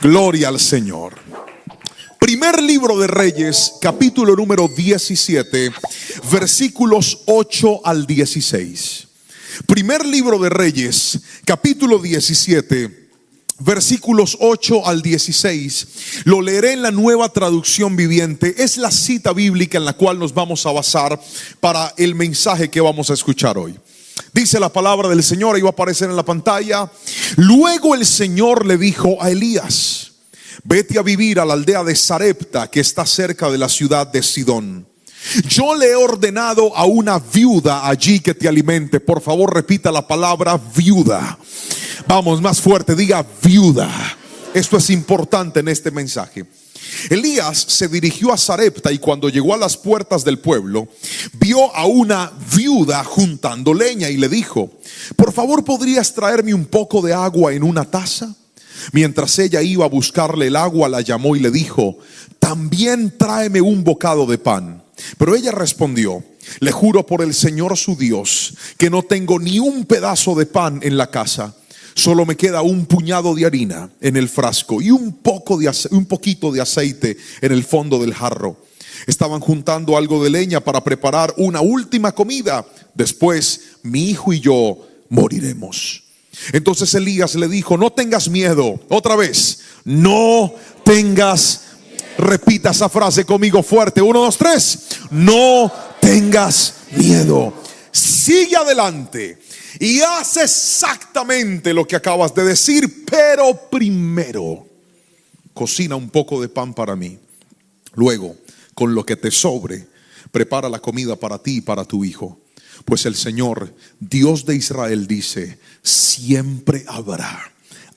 Gloria al Señor. Primer libro de Reyes, capítulo número 17, versículos 8 al 16. Primer libro de Reyes, capítulo 17, versículos 8 al 16. Lo leeré en la Nueva Traducción Viviente. Es la cita bíblica en la cual nos vamos a basar para el mensaje que vamos a escuchar hoy. Dice la palabra del Señor, ahí va a aparecer en la pantalla. Luego el Señor le dijo a Elías: vete a vivir a la aldea de Sarepta, que está cerca de la ciudad de Sidón. Yo le he ordenado a una viuda allí que te alimente. Por favor, repita la palabra viuda. Vamos, más fuerte, diga viuda. Esto es importante en este mensaje. Elías se dirigió a Sarepta y cuando llegó a las puertas del pueblo, vio a una viuda juntando leña y le dijo: por favor, ¿podrías traerme un poco de agua en una taza? Mientras ella iba a buscarle el agua, la llamó y le dijo: también tráeme un bocado de pan. Pero ella respondió: le juro por el Señor su Dios que no tengo ni un pedazo de pan en la casa. Solo me queda un puñado de harina en el frasco y un poquito de aceite en el fondo del jarro. Estaban juntando algo de leña para preparar una última comida. Después mi hijo y yo moriremos. Entonces Elías le dijo: no tengas miedo. Otra vez, no tengas. Repita esa frase conmigo fuerte. 1, 2, 3. No tengas miedo. Sigue adelante y haz exactamente lo que acabas de decir, pero primero cocina un poco de pan para mí. Luego, con lo que te sobre, prepara la comida para ti y para tu hijo. Pues el Señor, Dios de Israel, dice: siempre habrá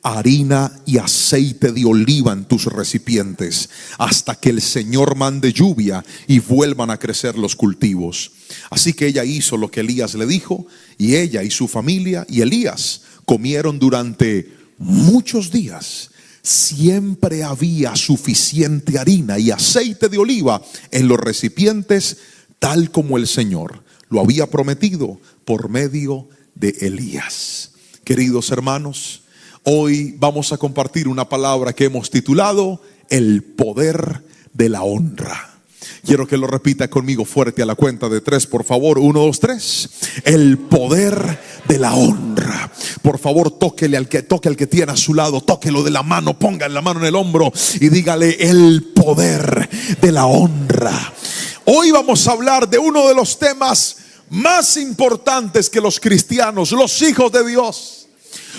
harina y aceite de oliva en tus recipientes hasta que el Señor mande lluvia y vuelvan a crecer los cultivos. Así que ella hizo lo que Elías le dijo, y ella y su familia y Elías comieron durante muchos días. Siempre había suficiente harina y aceite de oliva en los recipientes, tal como el Señor lo había prometido por medio de Elías. Queridos hermanos, hoy vamos a compartir una palabra que hemos titulado el poder de la honra. Quiero que lo repita conmigo fuerte a la cuenta de 3, por favor. 1, 2, 3. El poder de la honra. Por favor, toque al que tiene a su lado, tóquelo de la mano, ponga la mano en el hombro y dígale: el poder de la honra. Hoy vamos a hablar de uno de los temas más importantes que los cristianos, los hijos de Dios,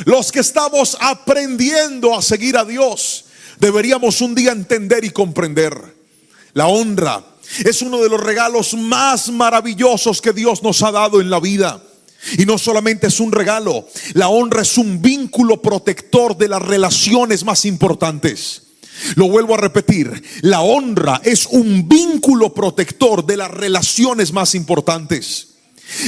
los que estamos aprendiendo a seguir a Dios, deberíamos un día entender y comprender. La honra es uno de los regalos más maravillosos que Dios nos ha dado en la vida. Y no solamente es un regalo, la honra es un vínculo protector de las relaciones más importantes. Lo vuelvo a repetir, la honra es un vínculo protector de las relaciones más importantes.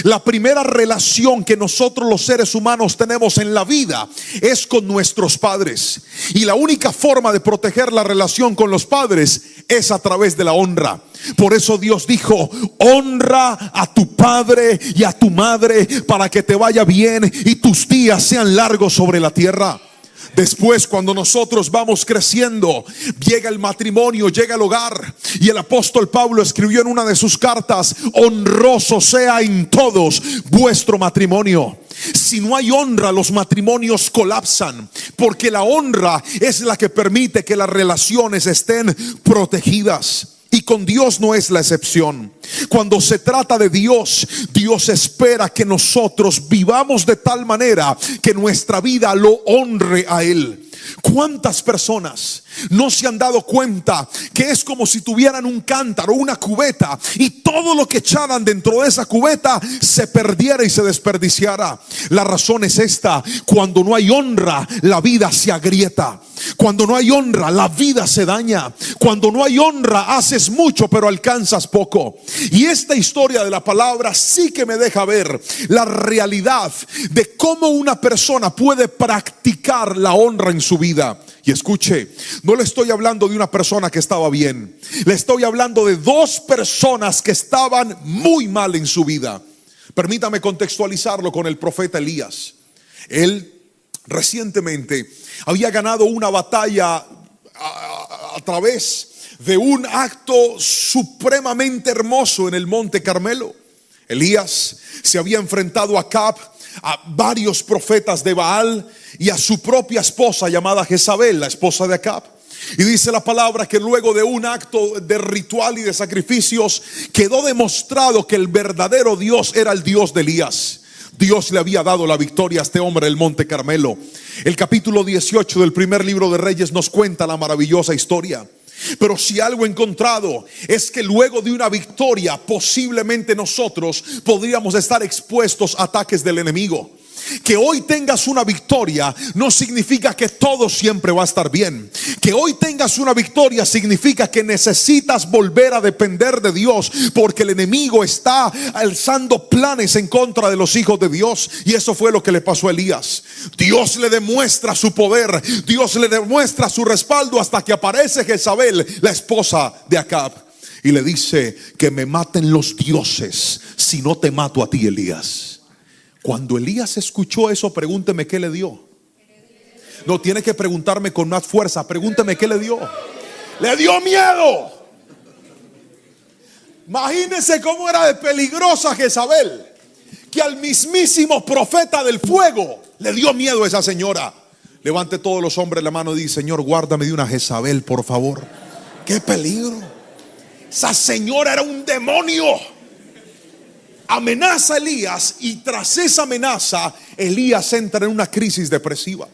La primera relación que nosotros los seres humanos tenemos en la vida es con nuestros padres. Y la única forma de proteger la relación con los padres es a través de la honra. Por eso Dios dijo: honra a tu padre y a tu madre para que te vaya bien y tus días sean largos sobre la tierra. Después, cuando nosotros vamos creciendo, llega el matrimonio, llega el hogar. Y el apóstol Pablo escribió en una de sus cartas: honroso sea en todos vuestro matrimonio. Si no hay honra, los matrimonios colapsan, porque la honra es la que permite que las relaciones estén protegidas. Y con Dios no es la excepción. Cuando se trata de Dios, Dios espera que nosotros vivamos de tal manera que nuestra vida lo honre a Él. ¿Cuántas personas no se han dado cuenta que es como si tuvieran un cántaro, una cubeta, y todo lo que echaran dentro de esa cubeta se perdiera y se desperdiciara? La razón es esta: cuando no hay honra, la vida se agrieta. Cuando no hay honra, la vida se daña. Cuando no hay honra, haces mucho pero alcanzas poco. Y esta historia de la palabra sí que me deja ver la realidad de cómo una persona puede practicar la honra en su vida. Y escuche, no le estoy hablando de una persona que estaba bien, le estoy hablando de dos personas que estaban muy mal en su vida. Permítame contextualizarlo con el profeta Elías. Él recientemente había ganado una batalla a través de un acto supremamente hermoso en el monte Carmelo. Elías se había enfrentado a Acab, a varios profetas de Baal y a su propia esposa llamada Jezabel, la esposa de Acab. Y dice la palabra que luego de un acto de ritual y de sacrificios quedó demostrado que el verdadero Dios era el Dios de Elías. Dios le había dado la victoria a este hombre en el monte Carmelo. El capítulo 18 del primer libro de Reyes nos cuenta la maravillosa historia. Pero si algo he encontrado es que luego de una victoria posiblemente nosotros podríamos estar expuestos a ataques del enemigo. Que hoy tengas una victoria no significa que todo siempre va a estar bien. Que hoy tengas una victoria significa que necesitas volver a depender de Dios, porque el enemigo está alzando planes en contra de los hijos de Dios. Y eso fue lo que le pasó a Elías. Dios le demuestra su poder, Dios le demuestra su respaldo, hasta que aparece Jezabel, la esposa de Acab, y le dice: que me maten los dioses si no te mato a ti, Elías. Cuando Elías escuchó eso, pregúnteme qué le dio. No tiene que preguntarme con más fuerza, pregúnteme qué le dio. Le dio miedo. Imagínense cómo era de peligrosa Jezabel, que al mismísimo profeta del fuego le dio miedo a esa señora. Levante todos los hombres la mano y dice: Señor, guárdame de una Jezabel, por favor. Qué peligro. Esa señora era un demonio. Amenaza a Elías, y tras esa amenaza Elías entra en una crisis depresiva.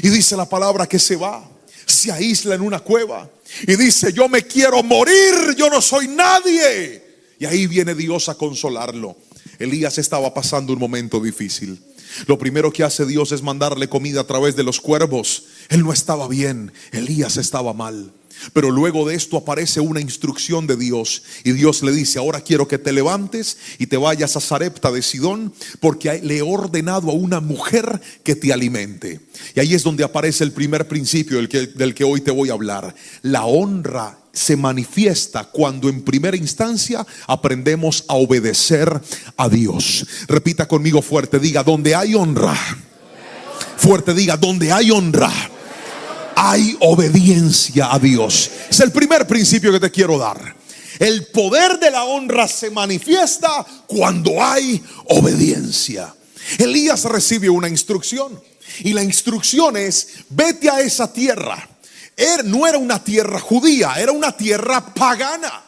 Y dice la palabra que se va, se aísla en una cueva y dice: yo me quiero morir, yo no soy nadie. Y ahí viene Dios a consolarlo. Elías estaba pasando un momento difícil. Lo primero que hace Dios es mandarle comida a través de los cuervos. Él no estaba bien, Elías estaba mal. Pero luego de esto aparece una instrucción de Dios, y Dios le dice: ahora quiero que te levantes y te vayas a Sarepta de Sidón, porque le he ordenado a una mujer que te alimente. Y ahí es donde aparece el primer principio del que hoy te voy a hablar. La honra se manifiesta cuando en primera instancia aprendemos a obedecer a Dios. Repita conmigo fuerte, diga: donde hay honra. Fuerte, diga: donde hay honra, hay obediencia a Dios. Es el primer principio que te quiero dar. El poder de la honra se manifiesta cuando hay obediencia. Elías recibe una instrucción, y la instrucción es: vete a esa tierra. No era una tierra judía, era una tierra pagana.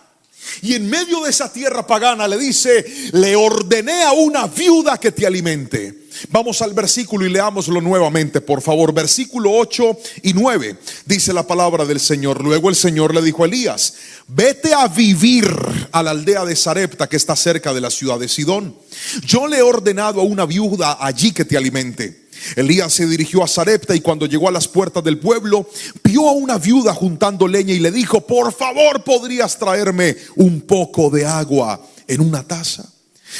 Y en medio de esa tierra pagana le dice: le ordené a una viuda que te alimente. Vamos al versículo y leámoslo nuevamente, por favor. Versículo 8 y 9. Dice la palabra del Señor: luego el Señor le dijo a Elías: vete a vivir a la aldea de Sarepta, que está cerca de la ciudad de Sidón. Yo le he ordenado a una viuda allí que te alimente. Elías se dirigió a Sarepta, y cuando llegó a las puertas del pueblo, vio a una viuda juntando leña y le dijo: por favor, ¿podrías traerme un poco de agua en una taza?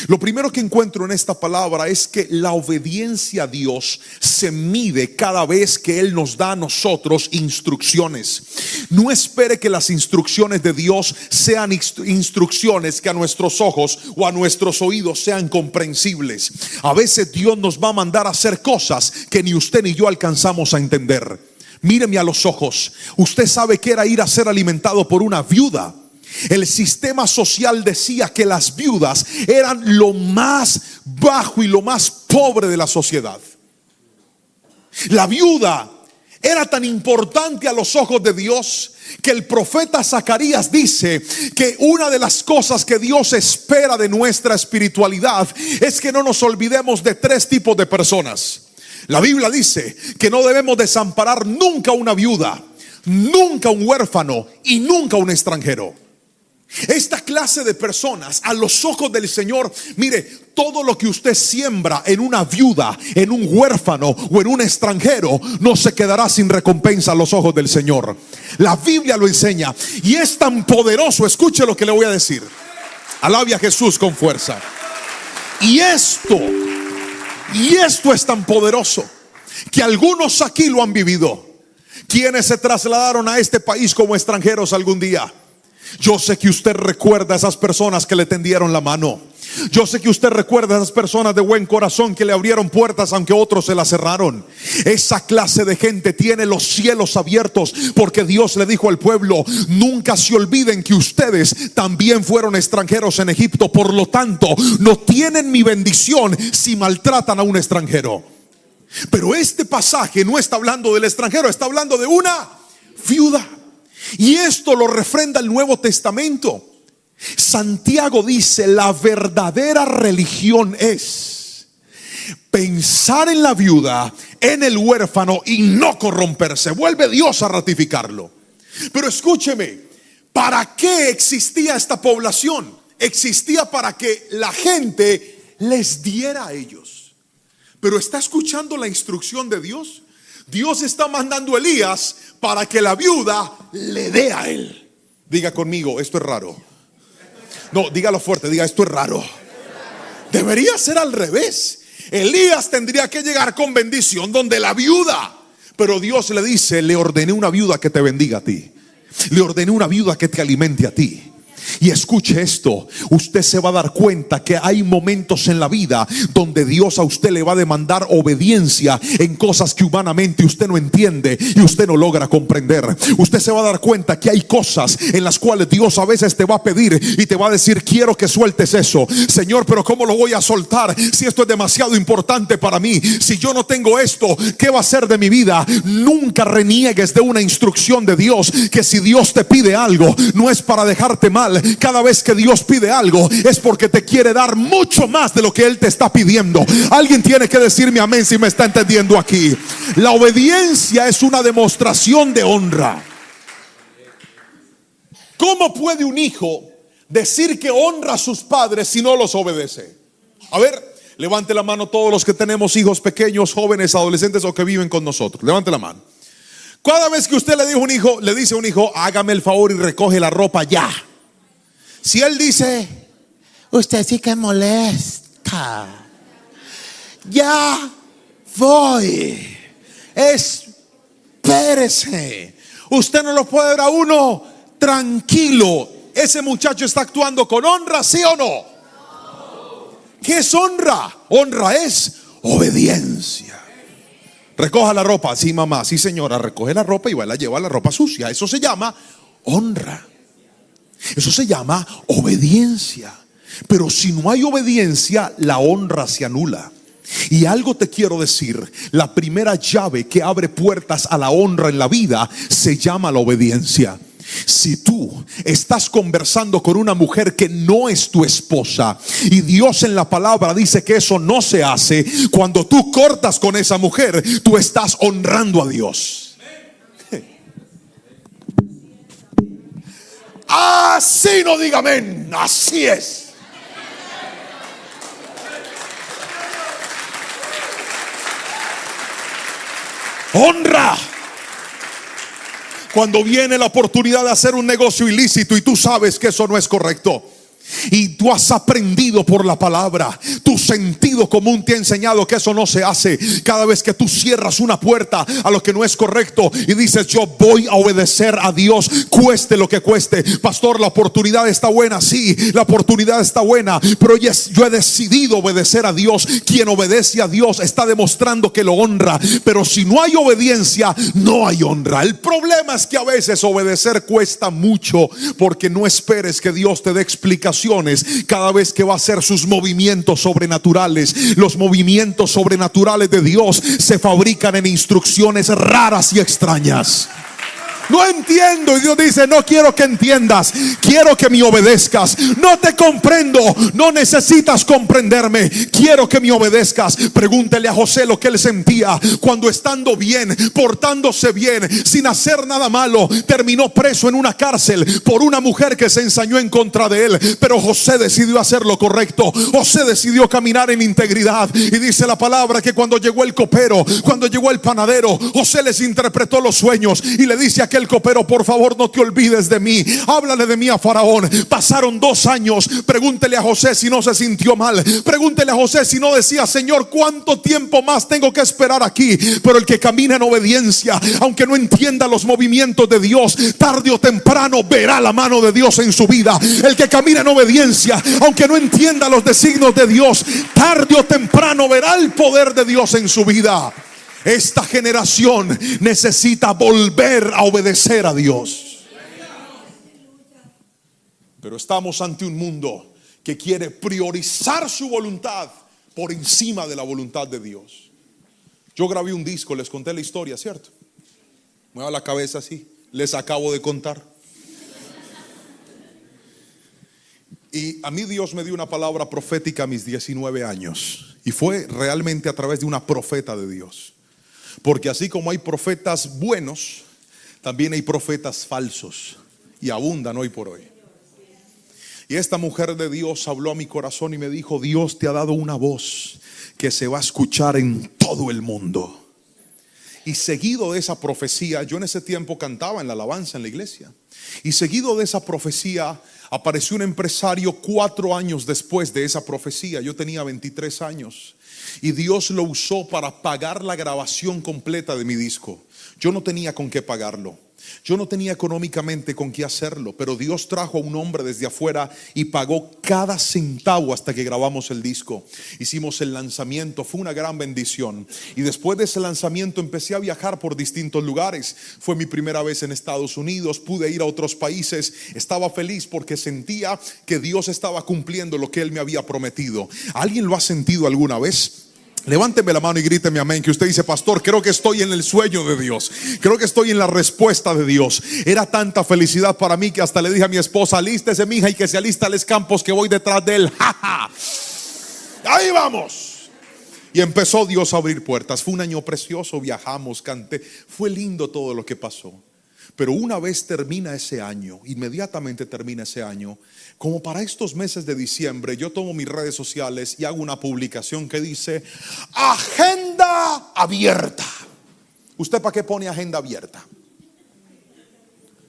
Lo primero que encuentro en esta palabra es que la obediencia a Dios se mide cada vez que Él nos da a nosotros instrucciones. No espere que las instrucciones de Dios sean instrucciones que a nuestros ojos o a nuestros oídos sean comprensibles. A veces Dios nos va a mandar a hacer cosas que ni usted ni yo alcanzamos a entender. Míreme a los ojos. Usted sabe que era ir a ser alimentado por una viuda. El sistema social decía que las viudas eran lo más bajo y lo más pobre de la sociedad. La viuda era tan importante a los ojos de Dios que el profeta Zacarías dice que una de las cosas que Dios espera de nuestra espiritualidad es que no nos olvidemos de tres tipos de personas. La Biblia dice que no debemos desamparar nunca a una viuda, nunca a un huérfano y nunca a un extranjero. Esta clase de personas a los ojos del Señor, mire, todo lo que usted siembra en una viuda, en un huérfano o en un extranjero, no se quedará sin recompensa a los ojos del Señor. La Biblia lo enseña, y es tan poderoso. Escuche lo que le voy a decir. Alabe a Jesús con fuerza. Y esto es tan poderoso que algunos aquí lo han vivido. Quienes se trasladaron a este país como extranjeros algún día, Yo sé que usted recuerda a esas personas que le tendieron la mano. Yo sé que usted recuerda a esas personas de buen corazón que le abrieron puertas aunque otros se las cerraron. Esa clase de gente tiene los cielos abiertos, porque Dios le dijo al pueblo: nunca se olviden que ustedes también fueron extranjeros en Egipto. Por lo tanto, no tienen mi bendición si maltratan a un extranjero. Pero este pasaje no está hablando del extranjero, está hablando de una viuda. Y esto lo refrenda el Nuevo Testamento. Santiago dice: la verdadera religión es pensar en la viuda, en el huérfano y no corromperse. Vuelve Dios a ratificarlo. Pero escúcheme, ¿para qué existía esta población? Existía para que la gente les diera a ellos. Pero ¿está escuchando la instrucción de Dios? Dios está mandando a Elías para que la viuda le dé a él. Diga conmigo: esto es raro. No, dígalo fuerte, diga: esto es raro. Debería ser al revés. Elías tendría que llegar con bendición donde la viuda. Pero Dios le dice: le ordené una viuda que te bendiga a ti. Le ordené una viuda que te alimente a ti. Y escuche esto, usted se va a dar cuenta que hay momentos en la vida donde Dios a usted le va a demandar obediencia en cosas que humanamente usted no entiende y usted no logra comprender. Usted se va a dar cuenta que hay cosas en las cuales Dios a veces te va a pedir y te va a decir: quiero que sueltes eso. Señor, pero ¿cómo lo voy a soltar si esto es demasiado importante para mí? Si yo no tengo esto, ¿qué va a ser de mi vida? Nunca reniegues de una instrucción de Dios, que si Dios te pide algo, no es para dejarte mal. Cada vez que Dios pide algo es porque te quiere dar mucho más de lo que Él te está pidiendo. Alguien tiene que decirme amén si me está entendiendo aquí. La obediencia es una demostración de honra. ¿Cómo puede un hijo decir que honra a sus padres si no los obedece? A ver, levante la mano todos los que tenemos hijos pequeños, jóvenes, adolescentes o que viven con nosotros. Levante la mano. Cada vez que usted le dice a un hijo: hágame el favor y recoge la ropa ya. Si él dice: usted sí que molesta, ya voy, espérese. Usted no lo puede ver a uno tranquilo. Ese muchacho está actuando con honra, ¿sí o no? ¿Qué es honra? Honra es obediencia. Recoja la ropa. Sí, mamá, sí, señora. Recoge la ropa y va a llevar la ropa sucia. Eso se llama honra. Eso se llama obediencia. Pero si no hay obediencia, la honra se anula. Y algo te quiero decir: la primera llave que abre puertas a la honra en la vida se llama la obediencia. Si tú estás conversando con una mujer que no es tu esposa y Dios en la palabra dice que eso no se hace, cuando tú cortas con esa mujer, tú estás honrando a Dios. Así no diga amén, así es. Honra. Cuando viene la oportunidad de hacer un negocio ilícito y tú sabes que eso no es correcto, y tú has aprendido por la palabra, tu sentido común te ha enseñado que eso no se hace. Cada vez que tú cierras una puerta a lo que no es correcto y dices: yo voy a obedecer a Dios, cueste lo que cueste. Pastor, la oportunidad está buena. Sí, la oportunidad está buena, pero yo he decidido obedecer a Dios. Quien obedece a Dios está demostrando que lo honra. Pero si no hay obediencia, no hay honra. El problema es que a veces obedecer cuesta mucho, porque no esperes que Dios te dé explicaciones cada vez que va a hacer sus movimientos sobrenaturales. Los movimientos sobrenaturales de Dios se fabrican en instrucciones raras y extrañas. No entiendo, y Dios dice: no quiero que entiendas, quiero que me obedezcas. No te comprendo, no necesitas comprenderme, quiero que me obedezcas. Pregúntele a José lo que él sentía cuando, estando bien, portándose bien, sin hacer nada malo, terminó preso en una cárcel por una mujer que se ensañó en contra de él. Pero José decidió hacer lo correcto. José decidió caminar en integridad. Y dice la palabra que cuando llegó el copero, cuando llegó el panadero, José les interpretó los sueños y le dice a aquel el copero, por favor no te olvides de mí, háblale de mí a Faraón. Pasaron 2 años. Pregúntele a José si no se sintió mal. Pregúntele a José si no decía: Señor, ¿cuánto tiempo más tengo que esperar aquí? Pero el que camina en obediencia, aunque no entienda los movimientos de Dios, tarde o temprano verá la mano de Dios en su vida. El que camina en obediencia, aunque no entienda los designios de Dios, tarde o temprano verá el poder de Dios en su vida. Esta generación necesita volver a obedecer a Dios. Pero estamos ante un mundo que quiere priorizar su voluntad por encima de la voluntad de Dios. Yo grabé un disco, les conté la historia, ¿cierto? Mueva la cabeza así, les acabo de contar. Y a mí Dios me dio una palabra profética a mis 19 años. Y fue realmente a través de una profeta de Dios. Porque así como hay profetas buenos, también hay profetas falsos. Y abundan hoy por hoy. Y esta mujer de Dios habló a mi corazón y me dijo: Dios te ha dado una voz que se va a escuchar en todo el mundo. Y seguido de esa profecía, yo en ese tiempo cantaba en la alabanza en la iglesia. Y seguido de esa profecía apareció un empresario 4 años después de esa profecía. Yo tenía 23 años. Y Dios lo usó para pagar la grabación completa de mi disco. Yo no tenía con qué pagarlo. Yo no tenía económicamente con qué hacerlo, pero Dios trajo a un hombre desde afuera y pagó cada centavo hasta que grabamos el disco. Hicimos el lanzamiento, fue una gran bendición. Y después de ese lanzamiento empecé a viajar por distintos lugares. Fue mi primera vez en Estados Unidos, pude ir a otros países. Estaba feliz porque sentía que Dios estaba cumpliendo lo que Él me había prometido. ¿Alguien lo ha sentido alguna vez? Levánteme la mano y gríteme amén, que usted dice: pastor, creo que estoy en el sueño de Dios, creo que estoy en la respuesta de Dios. Era tanta felicidad para mí que hasta le dije a mi esposa: alístese, mija, y que se alista les campos, que voy detrás de él. Ahí vamos. Y empezó Dios a abrir puertas. Fue un año precioso, viajamos, canté, fue lindo todo lo que pasó. Pero una vez termina ese año, inmediatamente termina ese año, como para estos meses de diciembre, yo tomo mis redes sociales y hago una publicación que dice: agenda abierta. ¿Usted para qué pone agenda abierta?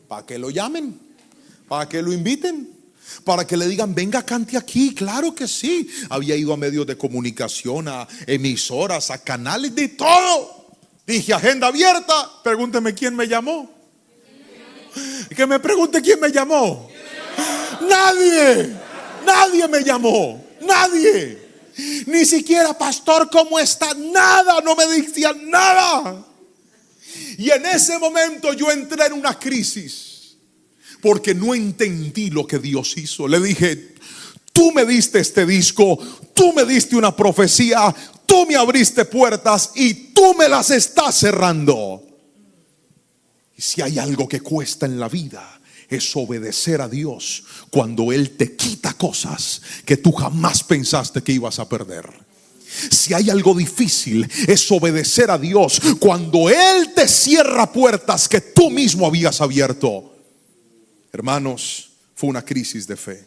¿Para que lo llamen? ¿Para que lo inviten? ¿Para que le digan: venga, cante aquí? Claro que sí. Había ido a medios de comunicación, a emisoras, a canales, de todo. Dije: agenda abierta. Pregúnteme quién me llamó. Que me pregunte quién me llamó. Nadie me llamó. Nadie. Ni siquiera: pastor, ¿cómo está? Nada, no me decían nada. Y en ese momento yo entré en una crisis, porque no entendí lo que Dios hizo. Le dije: tú me diste este disco, tú me diste una profecía, tú me abriste puertas y tú me las estás cerrando. Y si hay algo que cuesta en la vida, es obedecer a Dios cuando Él te quita cosas que tú jamás pensaste que ibas a perder. Si hay algo difícil, es obedecer a Dios cuando Él te cierra puertas que tú mismo habías abierto. Hermanos, fue una crisis de fe.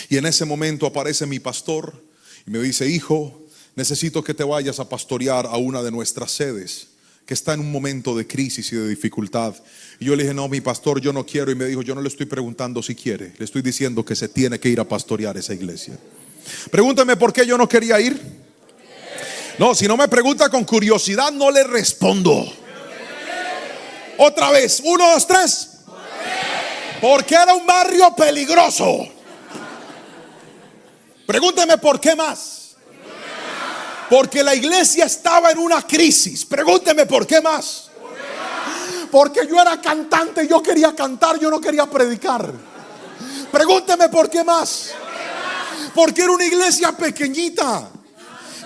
Y en ese momento aparece mi pastor y me dice: hijo, necesito que te vayas a pastorear a una de nuestras sedes que está en un momento de crisis y de dificultad. Y yo le dije: no, mi pastor, yo no quiero. Y me dijo: yo no le estoy preguntando si quiere, le estoy diciendo que se tiene que ir a pastorear esa iglesia. Pregúntame por qué yo no quería ir. No, si no me pregunta con curiosidad, no le respondo. Otra vez, 1, 2, 3. Porque era un barrio peligroso. Pregúnteme por qué más. Porque la iglesia estaba en una crisis. Pregúnteme por qué más. Porque yo era cantante, yo quería cantar, yo no quería predicar. Pregúnteme por qué más. Porque era una iglesia pequeñita.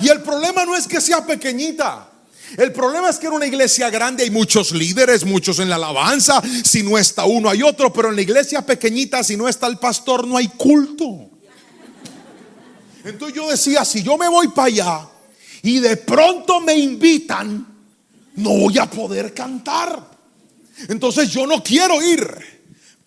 Y el problema no es que sea pequeñita. El problema es que era una iglesia grande. Hay muchos líderes, muchos en la alabanza. Si no está uno, hay otro. Pero en la iglesia pequeñita, si no está el pastor, no hay culto. Entonces yo decía: si yo me voy para allá y de pronto me invitan, no voy a poder cantar. Entonces yo no quiero ir.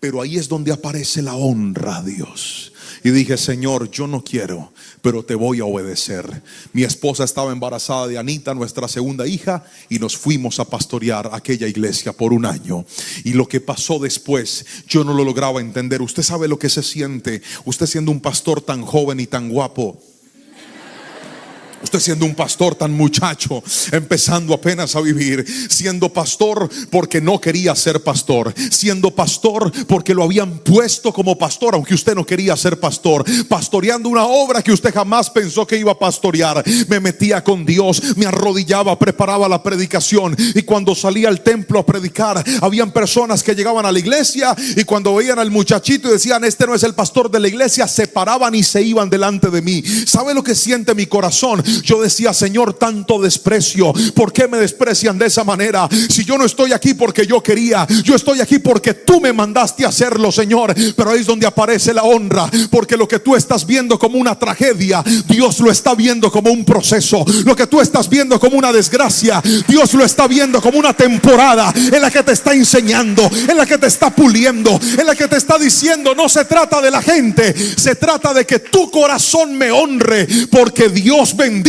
Pero ahí es donde aparece la honra a Dios. Y dije, Señor, yo no quiero, pero te voy a obedecer. Mi esposa estaba embarazada de Anita, nuestra segunda hija, y nos fuimos a pastorear aquella iglesia por un año. Y lo que pasó después, yo no lo lograba entender. Usted sabe lo que se siente, usted siendo un pastor tan joven y tan guapo. Usted siendo un pastor tan muchacho, empezando apenas a vivir, siendo pastor porque no quería ser pastor, siendo pastor porque lo habían puesto como pastor aunque usted no quería ser pastor, pastoreando una obra que usted jamás pensó que iba a pastorear. Me metía con Dios, me arrodillaba, preparaba la predicación, y cuando salía al templo a predicar, habían personas que llegaban a la iglesia y cuando veían al muchachito y decían, este no es el pastor de la iglesia, se paraban y se iban delante de mí. ¿Sabe lo que siente mi corazón? Yo decía, Señor, tanto desprecio, ¿por qué me desprecian de esa manera? Si yo no estoy aquí porque yo quería, yo estoy aquí porque tú me mandaste a hacerlo, Señor. Pero ahí es donde aparece la honra, porque lo que tú estás viendo como una tragedia, Dios lo está viendo como un proceso. Lo que tú estás viendo como una desgracia, Dios lo está viendo como una temporada en la que te está enseñando, en la que te está puliendo, en la que te está diciendo, no se trata de la gente, se trata de que tu corazón me honre, porque Dios bendice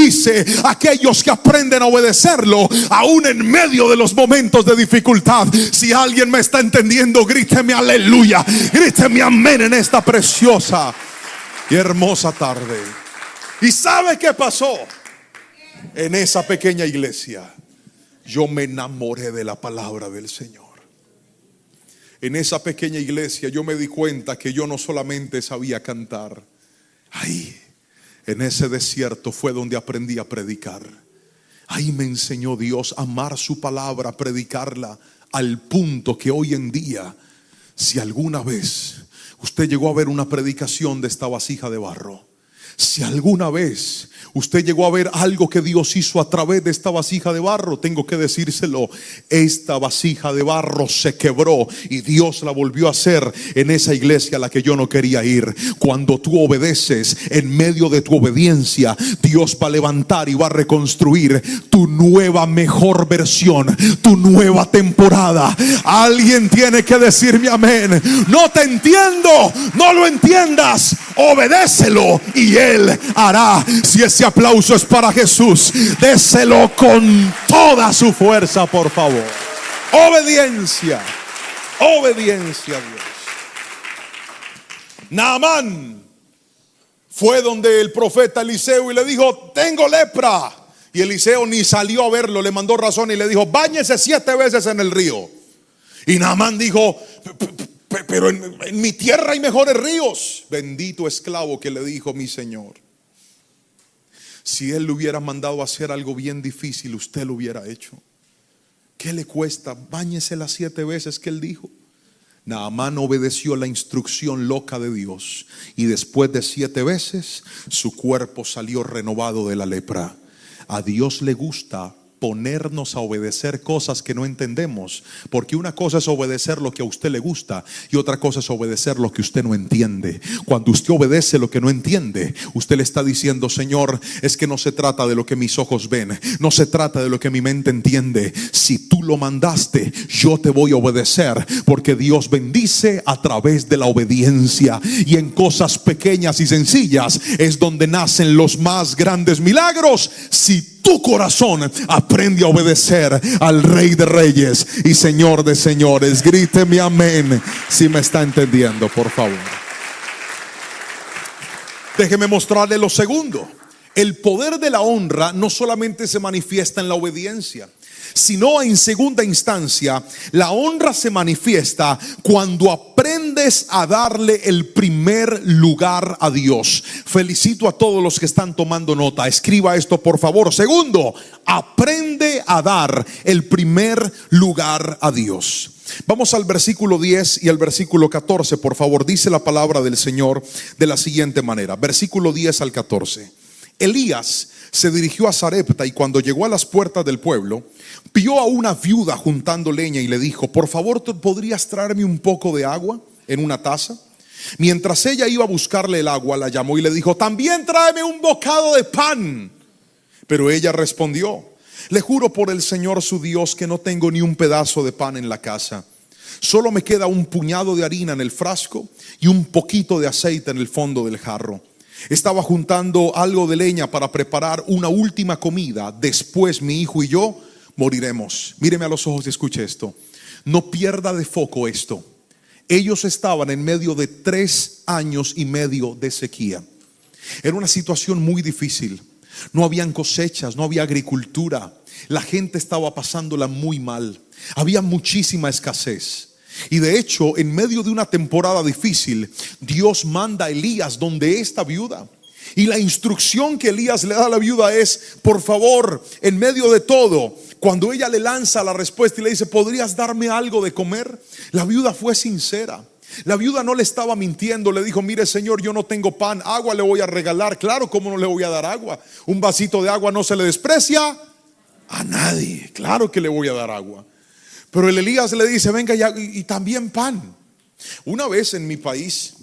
a aquellos que aprenden a obedecerlo aún en medio de los momentos de dificultad. Si alguien me está entendiendo, gríteme aleluya, gríteme amén en esta preciosa y hermosa tarde. ¿Y sabe qué pasó? En esa pequeña iglesia yo me enamoré de la palabra del Señor. En esa pequeña iglesia yo me di cuenta que yo no solamente sabía cantar. Ahí en ese desierto fue donde aprendí a predicar. Ahí me enseñó Dios a amar su palabra, a predicarla, al punto que hoy en día, si alguna vez usted llegó a ver una predicación de esta vasija de barro, si alguna vez usted llegó a ver algo que Dios hizo a través de esta vasija de barro, tengo que decírselo, esta vasija de barro se quebró y Dios la volvió a hacer en esa iglesia a la que yo no quería ir. Cuando tú obedeces, en medio de tu obediencia, Dios va a levantar y va a reconstruir tu nueva mejor versión, tu nueva temporada. Alguien tiene que decirme amén. No te entiendo, no lo entiendas, obedécelo y Él hará. Si ese aplauso es para Jesús, déselo con toda su fuerza, por favor. Obediencia, obediencia a Dios. Naamán fue donde el profeta Eliseo y le dijo, tengo lepra. Y Eliseo ni salió a verlo, le mandó razón y le dijo, báñese 7 veces en el río. Y Naamán dijo, pero en mi tierra hay mejores ríos. Bendito esclavo que le dijo mi Señor. Si él le hubiera mandado a hacer algo bien difícil, usted lo hubiera hecho. ¿Qué le cuesta? Báñese las 7 veces que él dijo. Naamán obedeció la instrucción loca de Dios y después de 7 veces su cuerpo salió renovado de la lepra. A Dios le gusta ponernos a obedecer cosas que no entendemos, porque una cosa es obedecer lo que a usted le gusta y otra cosa es obedecer lo que usted no entiende. Cuando usted obedece lo que no entiende, usted le está diciendo, Señor, es que no se trata de lo que mis ojos ven, no se trata de lo que mi mente entiende. Si tú lo mandaste, yo te voy a obedecer, porque Dios bendice a través de la obediencia, y en cosas pequeñas y sencillas es donde nacen los más grandes milagros. Si tu corazón aprende a obedecer al Rey de Reyes y Señor de Señores, gríteme amén si me está entendiendo, por favor. Déjeme mostrarle lo segundo. El poder de la honra no solamente se manifiesta en la obediencia, sino en segunda instancia, la honra se manifiesta cuando aprendes a darle el primer lugar a Dios. Felicito a todos los que están tomando nota. Escriba esto, por favor. Segundo, aprende a dar el primer lugar a Dios. Vamos al versículo 10 y al versículo 14, por favor. Dice la palabra del Señor de la siguiente manera. Versículo 10 al 14. Elías se dirigió a Sarepta y cuando llegó a las puertas del pueblo, vio a una viuda juntando leña y le dijo, por favor, ¿podrías traerme un poco de agua en una taza? Mientras ella iba a buscarle el agua, la llamó y le dijo, también tráeme un bocado de pan. Pero ella respondió, le juro por el Señor su Dios que no tengo ni un pedazo de pan en la casa. Solo me queda un puñado de harina en el frasco y un poquito de aceite en el fondo del jarro. Estaba juntando algo de leña para preparar una última comida. Después mi hijo y yo moriremos. Míreme a los ojos y escuche esto. No pierda de foco esto. Ellos estaban en medio de 3 años y medio de sequía. Era una situación muy difícil. No habían cosechas, no había agricultura. La gente estaba pasándola muy mal. Había muchísima escasez. Y de hecho, en medio de una temporada difícil, Dios manda a Elías donde esta viuda. Y la instrucción que Elías le da a la viuda es: por favor, en medio de todo, cuando ella le lanza la respuesta y le dice: ¿podrías darme algo de comer? La viuda fue sincera. La viuda no le estaba mintiendo. Le dijo: mire, señor, yo no tengo pan, agua le voy a regalar. Claro, ¿cómo no le voy a dar agua? Un vasito de agua no se le desprecia a nadie. Claro que le voy a dar agua. Pero el Elías le dice: venga ya, y también pan. Una vez en mi país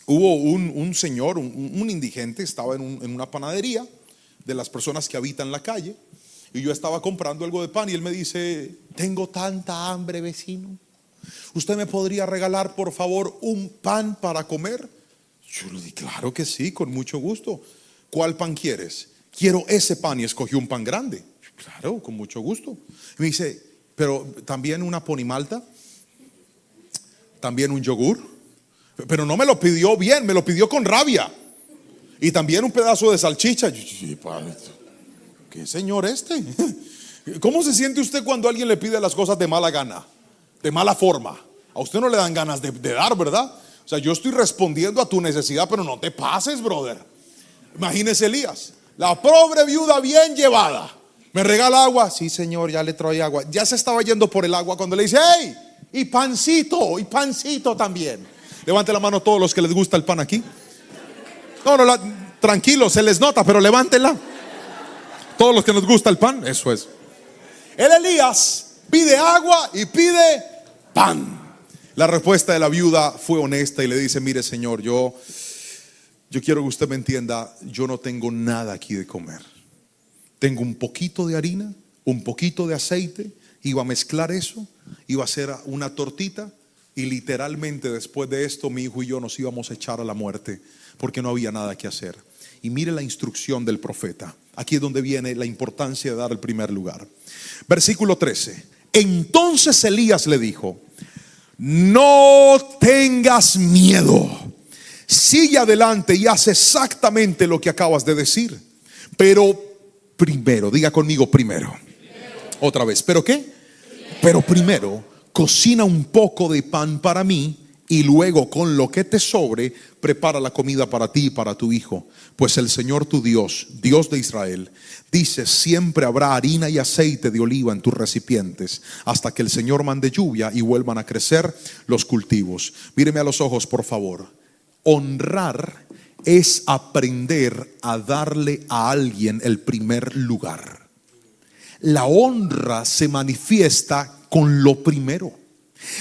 hubo un señor, un indigente, estaba en una panadería de las personas que habitan la calle. Y yo estaba comprando algo de pan y él me dice: tengo tanta hambre, vecino, ¿usted me podría regalar por favor un pan para comer? Yo le dije: claro que sí, con mucho gusto. ¿Cuál pan quieres? Quiero ese pan. Y escogió un pan grande. Claro, con mucho gusto. Y me dice: pero también una ponimalta, también un yogur. Pero no me lo pidió bien, me lo pidió con rabia. Y también un pedazo de salchicha. ¿Qué señor este? ¿Cómo se siente usted cuando alguien le pide las cosas de mala gana, de mala forma? A usted no le dan ganas de dar, ¿verdad? O sea, yo estoy respondiendo a tu necesidad, pero no te pases, brother. Imagínese Elías, la pobre viuda bien llevada. ¿Me regala agua? Sí, señor, ya le trae agua. Ya se estaba yendo por el agua cuando le dice: hey, y pancito también. Levante la mano todos los que les gusta el pan aquí. No, tranquilo, se les nota, pero levántela. Todos los que nos gusta el pan, eso es. El Elías pide agua y pide pan. La respuesta de la viuda fue honesta y le dice: mire, señor, yo quiero que usted me entienda, yo no tengo nada aquí de comer. Tengo un poquito de harina, un poquito de aceite. Iba a mezclar eso, iba a hacer una tortita. Y literalmente después de esto mi hijo y yo nos íbamos a echar a la muerte, porque no había nada que hacer. Y mire la instrucción del profeta. Aquí es donde viene la importancia de dar el primer lugar. Versículo 13. Entonces Elías le dijo: no tengas miedo, sigue adelante y haz exactamente lo que acabas de decir. Pero primero, diga conmigo: primero. Otra vez, ¿pero qué? Pero primero cocina un poco de pan para mí, y luego con lo que te sobre prepara la comida para ti y para tu hijo. Pues el Señor tu Dios, Dios de Israel, dice: siempre habrá harina y aceite de oliva en tus recipientes, hasta que el Señor mande lluvia y vuelvan a crecer los cultivos. Míreme a los ojos, por favor. Honrar es aprender a darle a alguien el primer lugar. La honra se manifiesta con lo primero.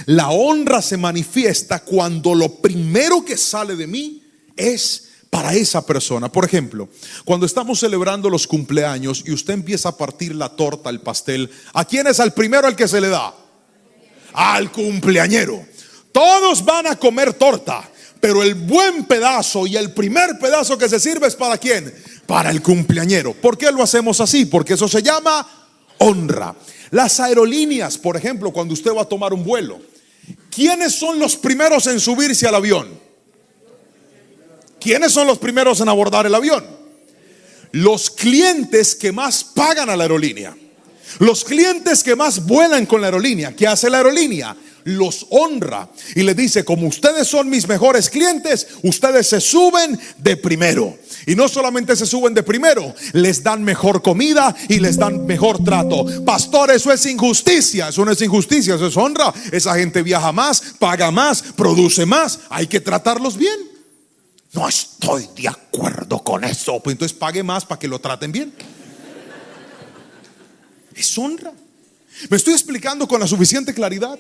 La honra se manifiesta cuando lo primero que sale de mí es para esa persona. Por ejemplo, cuando estamos celebrando los cumpleaños y usted empieza a partir la torta, el pastel, ¿a quién es al primero el que se le da? Al cumpleañero. Todos van a comer torta, pero el buen pedazo y el primer pedazo que se sirve es ¿para quién? Para el cumpleañero. ¿Por qué lo hacemos así? Porque eso se llama honra. Las aerolíneas, por ejemplo, cuando usted va a tomar un vuelo, ¿quiénes son los primeros en subirse al avión? ¿Quiénes son los primeros en abordar el avión? Los clientes que más pagan a la aerolínea. Los clientes que más vuelan con la aerolínea. ¿Qué hace la aerolínea? Los honra y les dice: como ustedes son mis mejores clientes, ustedes se suben de primero. Y no solamente se suben de primero, les dan mejor comida y les dan mejor trato. Pastor, eso es injusticia. Eso no es injusticia, eso es honra. Esa gente viaja más, paga más, produce más. Hay que tratarlos bien. No estoy de acuerdo con eso. Pues entonces pague más para que lo traten bien. Es honra. ¿Me estoy explicando con la suficiente claridad?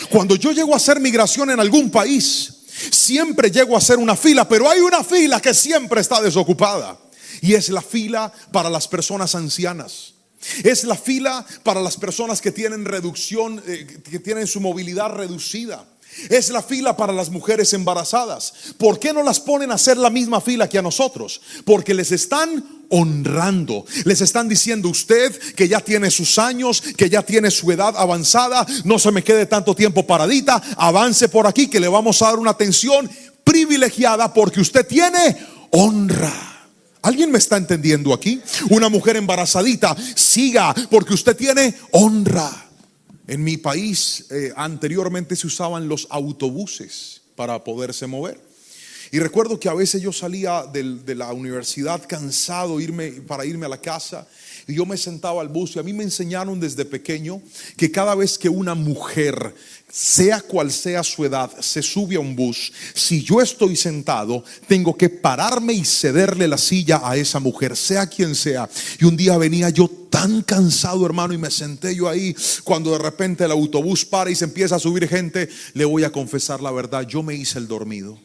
Cuando yo llego a hacer migración en algún país, siempre llego a hacer una fila, pero hay una fila que siempre está desocupada, y es la fila para las personas ancianas. Es la fila para las personas que tienen reducción, que tienen su movilidad reducida. Es la fila para las mujeres embarazadas. ¿Por qué no las ponen a hacer la misma fila que a nosotros? Porque les están honrando. Les están diciendo: usted que ya tiene sus años, que ya tiene su edad avanzada, no se me quede tanto tiempo paradita, avance por aquí que le vamos a dar una atención privilegiada porque usted tiene honra. ¿Alguien me está entendiendo aquí? Una mujer embarazadita, siga porque usted tiene honra. En mi país anteriormente se usaban los autobuses para poderse mover. Y recuerdo que a veces yo salía de la universidad cansado para irme a la casa, y yo me sentaba al bus, y a mí me enseñaron desde pequeño que cada vez que una mujer, sea cual sea su edad, se sube a un bus, si yo estoy sentado, tengo que pararme y cederle la silla a esa mujer, sea quien sea. Y un día venía yo tan cansado, hermano, y me senté yo ahí. Cuando de repente el autobús para y se empieza a subir gente, le voy a confesar la verdad, yo me hice el dormido.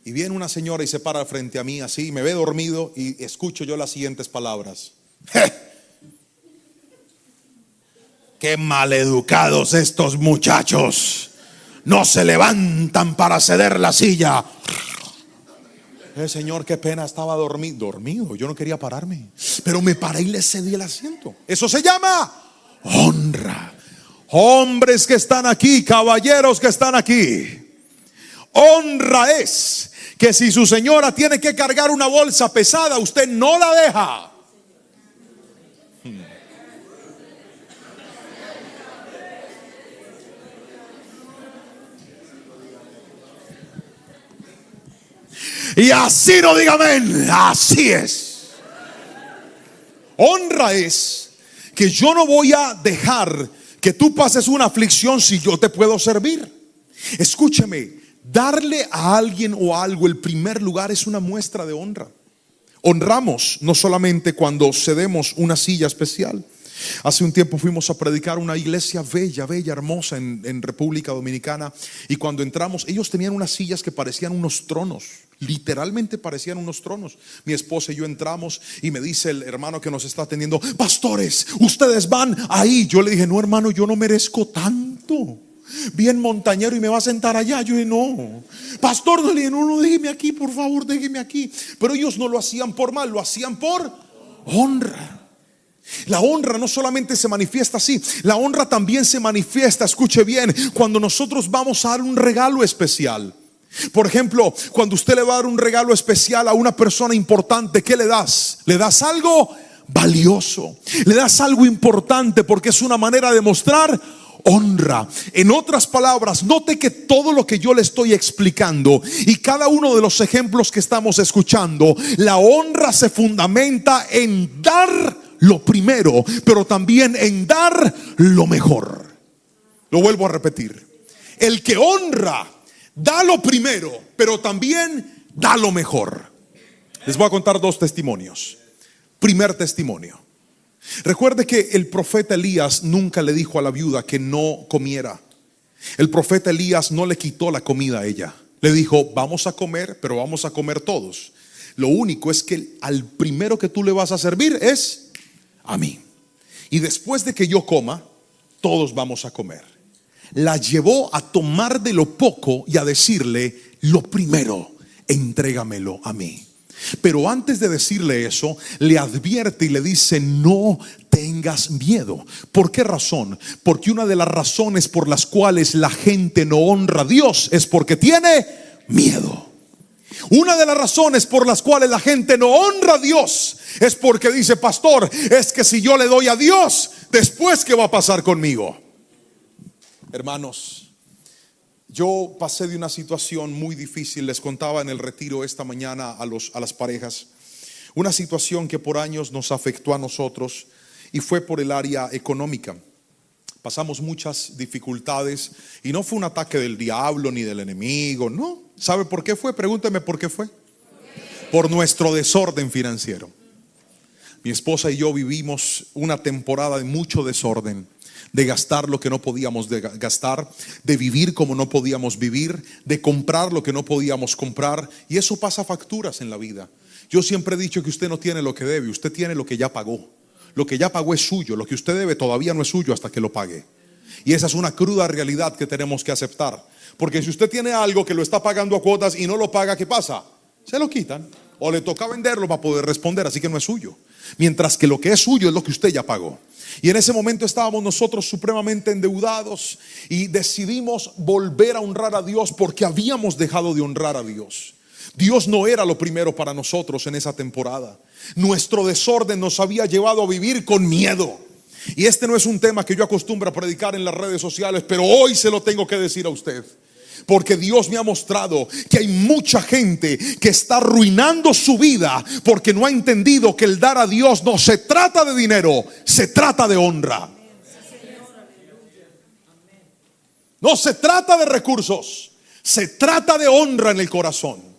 Y viene una señora y se para frente a mí así, me ve dormido, y escucho yo las siguientes palabras: qué maleducados estos muchachos, no se levantan para ceder la silla. Señor, qué pena, estaba dormido, yo no quería pararme, pero me paré y le cedí el asiento. Eso se llama honra. Hombres que están aquí, caballeros que están aquí, honra es que si su señora tiene que cargar una bolsa pesada, usted no la deja. Y así no diga amén. Así es. Honra es que yo no voy a dejar que tú pases una aflicción si yo te puedo servir. Escúcheme. Darle a alguien o a algo el primer lugar es una muestra de honra. Honramos no solamente cuando cedemos una silla especial. Hace un tiempo fuimos a predicar una iglesia bella, hermosa en República Dominicana, y cuando entramos, ellos tenían unas sillas que parecían unos tronos. Literalmente parecían unos tronos. Mi esposa y yo entramos, y me dice el hermano que nos está atendiendo: pastores, ustedes van ahí. Yo le dije: no, hermano, yo no merezco tanto. Bien montañero, y me va a sentar allá. Yo dije: no, pastor, no, le dije, no, déjeme aquí, por favor, déjeme aquí. Pero ellos no lo hacían por mal, lo hacían por honra. La honra no solamente se manifiesta así, la honra también se manifiesta, escuche bien, cuando nosotros vamos a dar un regalo especial. Por ejemplo, cuando usted le va a dar un regalo especial a una persona importante, ¿qué le das? Le das algo valioso, le das algo importante, porque es una manera de mostrar honra. En otras palabras, note que todo lo que yo le estoy explicando y cada uno de los ejemplos que estamos escuchando, la honra se fundamenta en dar lo primero, pero también en dar lo mejor. Lo vuelvo a repetir: el que honra da lo primero, pero también da lo mejor. Les voy a contar dos testimonios. Primer testimonio. Recuerde que el profeta Elías nunca le dijo a la viuda que no comiera. El profeta Elías no le quitó la comida a ella. Le dijo: vamos a comer, pero vamos a comer todos. Lo único es que al primero que tú le vas a servir es a mí. Y después de que yo coma, todos vamos a comer. La llevó a tomar de lo poco y a decirle: lo primero, entrégamelo a mí. Pero antes de decirle eso, le advierte y le dice: no tengas miedo. ¿Por qué razón? Porque una de las razones por las cuales la gente no honra a Dios es porque tiene miedo. Una de las razones por las cuales la gente no honra a Dios es porque dice: pastor, es que si yo le doy a Dios, después ¿qué va a pasar conmigo? Hermanos, yo pasé de una situación muy difícil. Les contaba en el retiro esta mañana a las parejas, una situación que por años nos afectó a nosotros, y fue por el área económica. Pasamos muchas dificultades, y no fue un ataque del diablo ni del enemigo, no. ¿Sabe por qué fue? Pregúnteme por qué fue. Por nuestro desorden financiero. Mi esposa y yo vivimos una temporada de mucho desorden. de gastar lo que no podíamos gastar, de vivir como no podíamos vivir, de comprar lo que no podíamos comprar. Y eso pasa facturas en la vida. Yo siempre he dicho que usted no tiene lo que debe, usted tiene lo que ya pagó. Lo que ya pagó es suyo, lo que usted debe todavía no es suyo hasta que lo pague. Y esa es una cruda realidad que tenemos que aceptar. Porque si usted tiene algo que lo está pagando a cuotas y no lo paga, ¿qué pasa? Se lo quitan o le toca venderlo para poder responder, así que no es suyo. Mientras que lo que es suyo es lo que usted ya pagó. Y en ese momento estábamos nosotros supremamente endeudados y decidimos volver a honrar a Dios porque habíamos dejado de honrar a Dios. Dios no era lo primero para nosotros en esa temporada. Nuestro desorden nos había llevado a vivir con miedo. Y este no es un tema que yo acostumbro a predicar en las redes sociales, pero hoy se lo tengo que decir a usted. Porque Dios me ha mostrado que hay mucha gente que está arruinando su vida porque no ha entendido que el dar a Dios no se trata de dinero, se trata de honra. No se trata de recursos, se trata de honra en el corazón.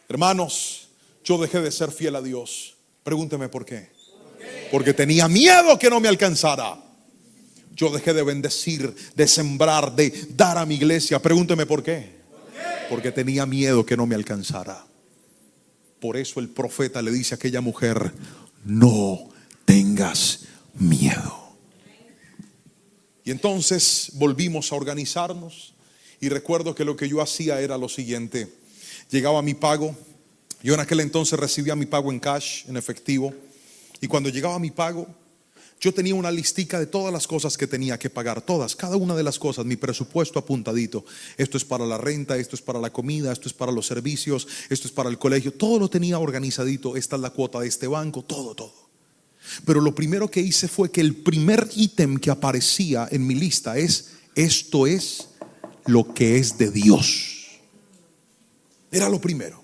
Hermanos, yo dejé de ser fiel a Dios. Pregúnteme por qué. Porque tenía miedo que no me alcanzara. Yo dejé de bendecir, de sembrar, de dar a mi iglesia. Pregúnteme por qué. Porque tenía miedo que no me alcanzara. Por eso el profeta le dice a aquella mujer: no tengas miedo. Y entonces volvimos a organizarnos. Y recuerdo que lo que yo hacía era lo siguiente. Llegaba mi pago. Yo en aquel entonces recibía mi pago en cash, en efectivo. Y cuando llegaba mi pago, yo tenía una listica de todas las cosas que tenía que pagar, todas, cada una de las cosas, mi presupuesto apuntadito. Esto es para la renta, esto es para la comida, esto es para los servicios, esto es para el colegio. Todo lo tenía organizadito. Esta es la cuota de este banco, todo. Pero lo primero que hice fue que el primer ítem que aparecía en mi lista es: esto es lo que es de Dios. Era lo primero.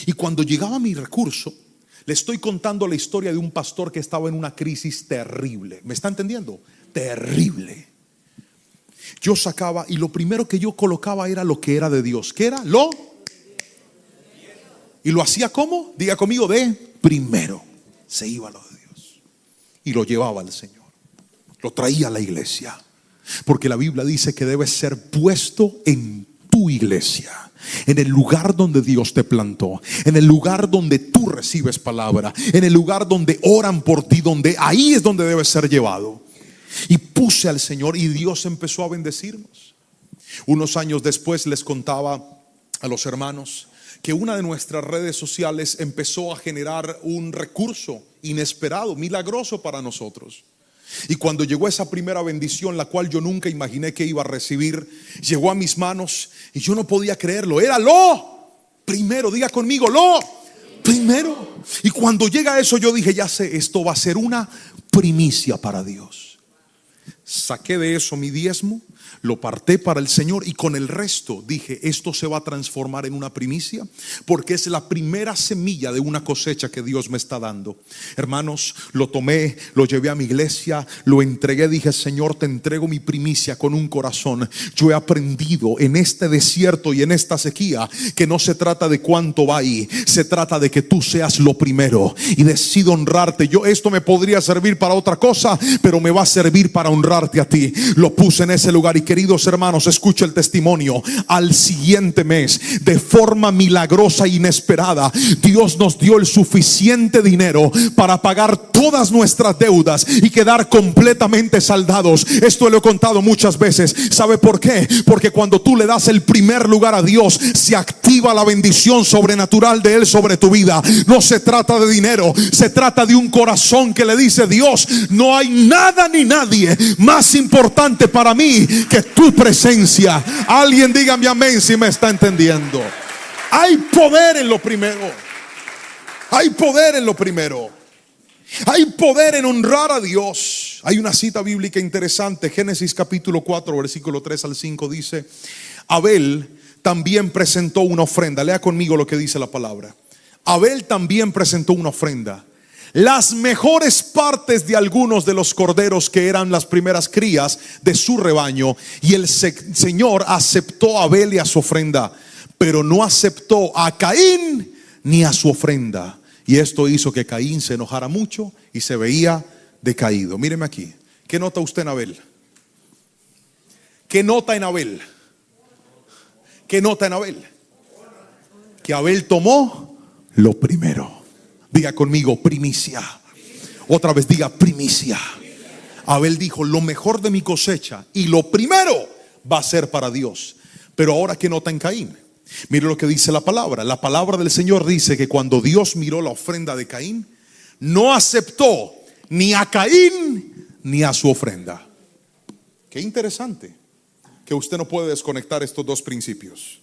Y cuando llegaba mi recurso, le estoy contando la historia de un pastor que estaba en una crisis terrible. ¿Me está entendiendo? Terrible. Yo sacaba y lo primero que yo colocaba era lo que era de Dios. ¿Qué era? Y lo hacía ¿cómo? Diga conmigo, de primero. Se iba lo de Dios y lo llevaba al Señor. Lo traía a la iglesia. Porque la Biblia dice que debe ser puesto en tu iglesia, en el lugar donde Dios te plantó, en el lugar donde tú recibes palabra, en el lugar donde oran por ti, donde ahí es donde debe ser llevado. Y puse al Señor y Dios empezó a bendecirnos. Unos años después les contaba a los hermanos que una de nuestras redes sociales empezó a generar un recurso inesperado, milagroso para nosotros. Y cuando llegó esa primera bendición, la cual yo nunca imaginé que iba a recibir, llegó a mis manos y yo no podía creerlo. Era lo primero, diga conmigo, lo primero. Y cuando llega eso, yo dije: ya sé, esto va a ser una primicia para Dios. Saqué de eso mi diezmo, lo aparté para el Señor y con el resto dije: esto se va a transformar en una primicia, porque es la primera semilla de una cosecha que Dios me está dando. Hermanos, lo tomé, lo llevé a mi iglesia, lo entregué, dije: Señor, te entrego mi primicia con un corazón. Yo he aprendido en este desierto y en esta sequía que no se trata de cuánto va ahí, se trata de que tú seas lo primero. Y decido honrarte. Esto me podría servir para otra cosa, pero me va a servir para honrarte a ti. Lo puse en ese lugar. Y queridos hermanos, escucha el testimonio. Al siguiente mes, de forma milagrosa e inesperada, Dios nos dio el suficiente dinero para pagar todas nuestras deudas y quedar completamente saldados. Esto lo he contado muchas veces. ¿Sabe por qué? Porque cuando tú le das el primer lugar a Dios, se activa la bendición sobrenatural de Él sobre tu vida. No se trata de dinero, se trata de un corazón que le dice: Dios, no hay nada ni nadie más importante para mí que tu presencia. Alguien dígame amén si me está entendiendo. Hay poder en lo primero. Hay poder en lo primero. Hay poder en honrar a Dios. Hay una cita bíblica interesante. Génesis capítulo 4 versículo 3 al 5 dice: Abel también presentó una ofrenda. Lea conmigo lo que dice la palabra. Abel también presentó una ofrenda, las mejores partes de algunos de los corderos que eran las primeras crías de su rebaño. Y el Señor aceptó a Abel y a su ofrenda, pero no aceptó a Caín ni a su ofrenda. Y esto hizo que Caín se enojara mucho y se veía decaído. Míreme aquí. ¿Qué nota usted en Abel? ¿Qué nota en Abel? ¿Qué nota en Abel? Que Abel tomó lo primero. Diga conmigo, primicia. Otra vez diga, primicia. Abel dijo, lo mejor de mi cosecha y lo primero va a ser para Dios. Pero ahora, ¿qué nota en Caín? Mire lo que dice la palabra. La palabra del Señor dice que cuando Dios miró la ofrenda de Caín, no aceptó ni a Caín ni a su ofrenda. Qué interesante que usted no puede desconectar estos dos principios.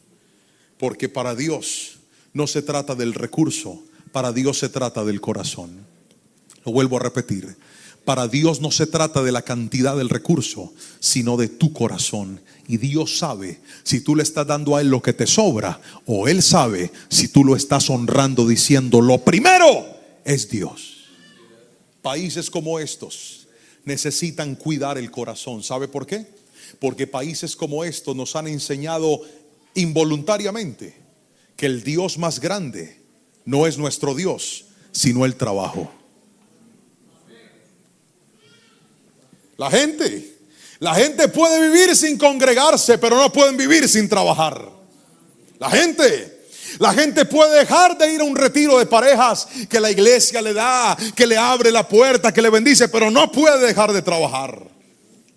Porque para Dios no se trata del recurso, para Dios se trata del corazón. Lo vuelvo a repetir. Para Dios no se trata de la cantidad del recurso, sino de tu corazón. Y Dios sabe si tú le estás dando a Él lo que te sobra, o Él sabe si tú lo estás honrando diciendo, lo primero es Dios. Países como estos necesitan cuidar el corazón. ¿Sabe por qué? Porque países como estos nos han enseñado involuntariamente que el Dios más grande no es nuestro Dios, sino el trabajo. La gente puede vivir sin congregarse, pero no pueden vivir sin trabajar. La gente puede dejar de ir a un retiro de parejas que la iglesia le da, que le abre la puerta, que le bendice, pero no puede dejar de trabajar.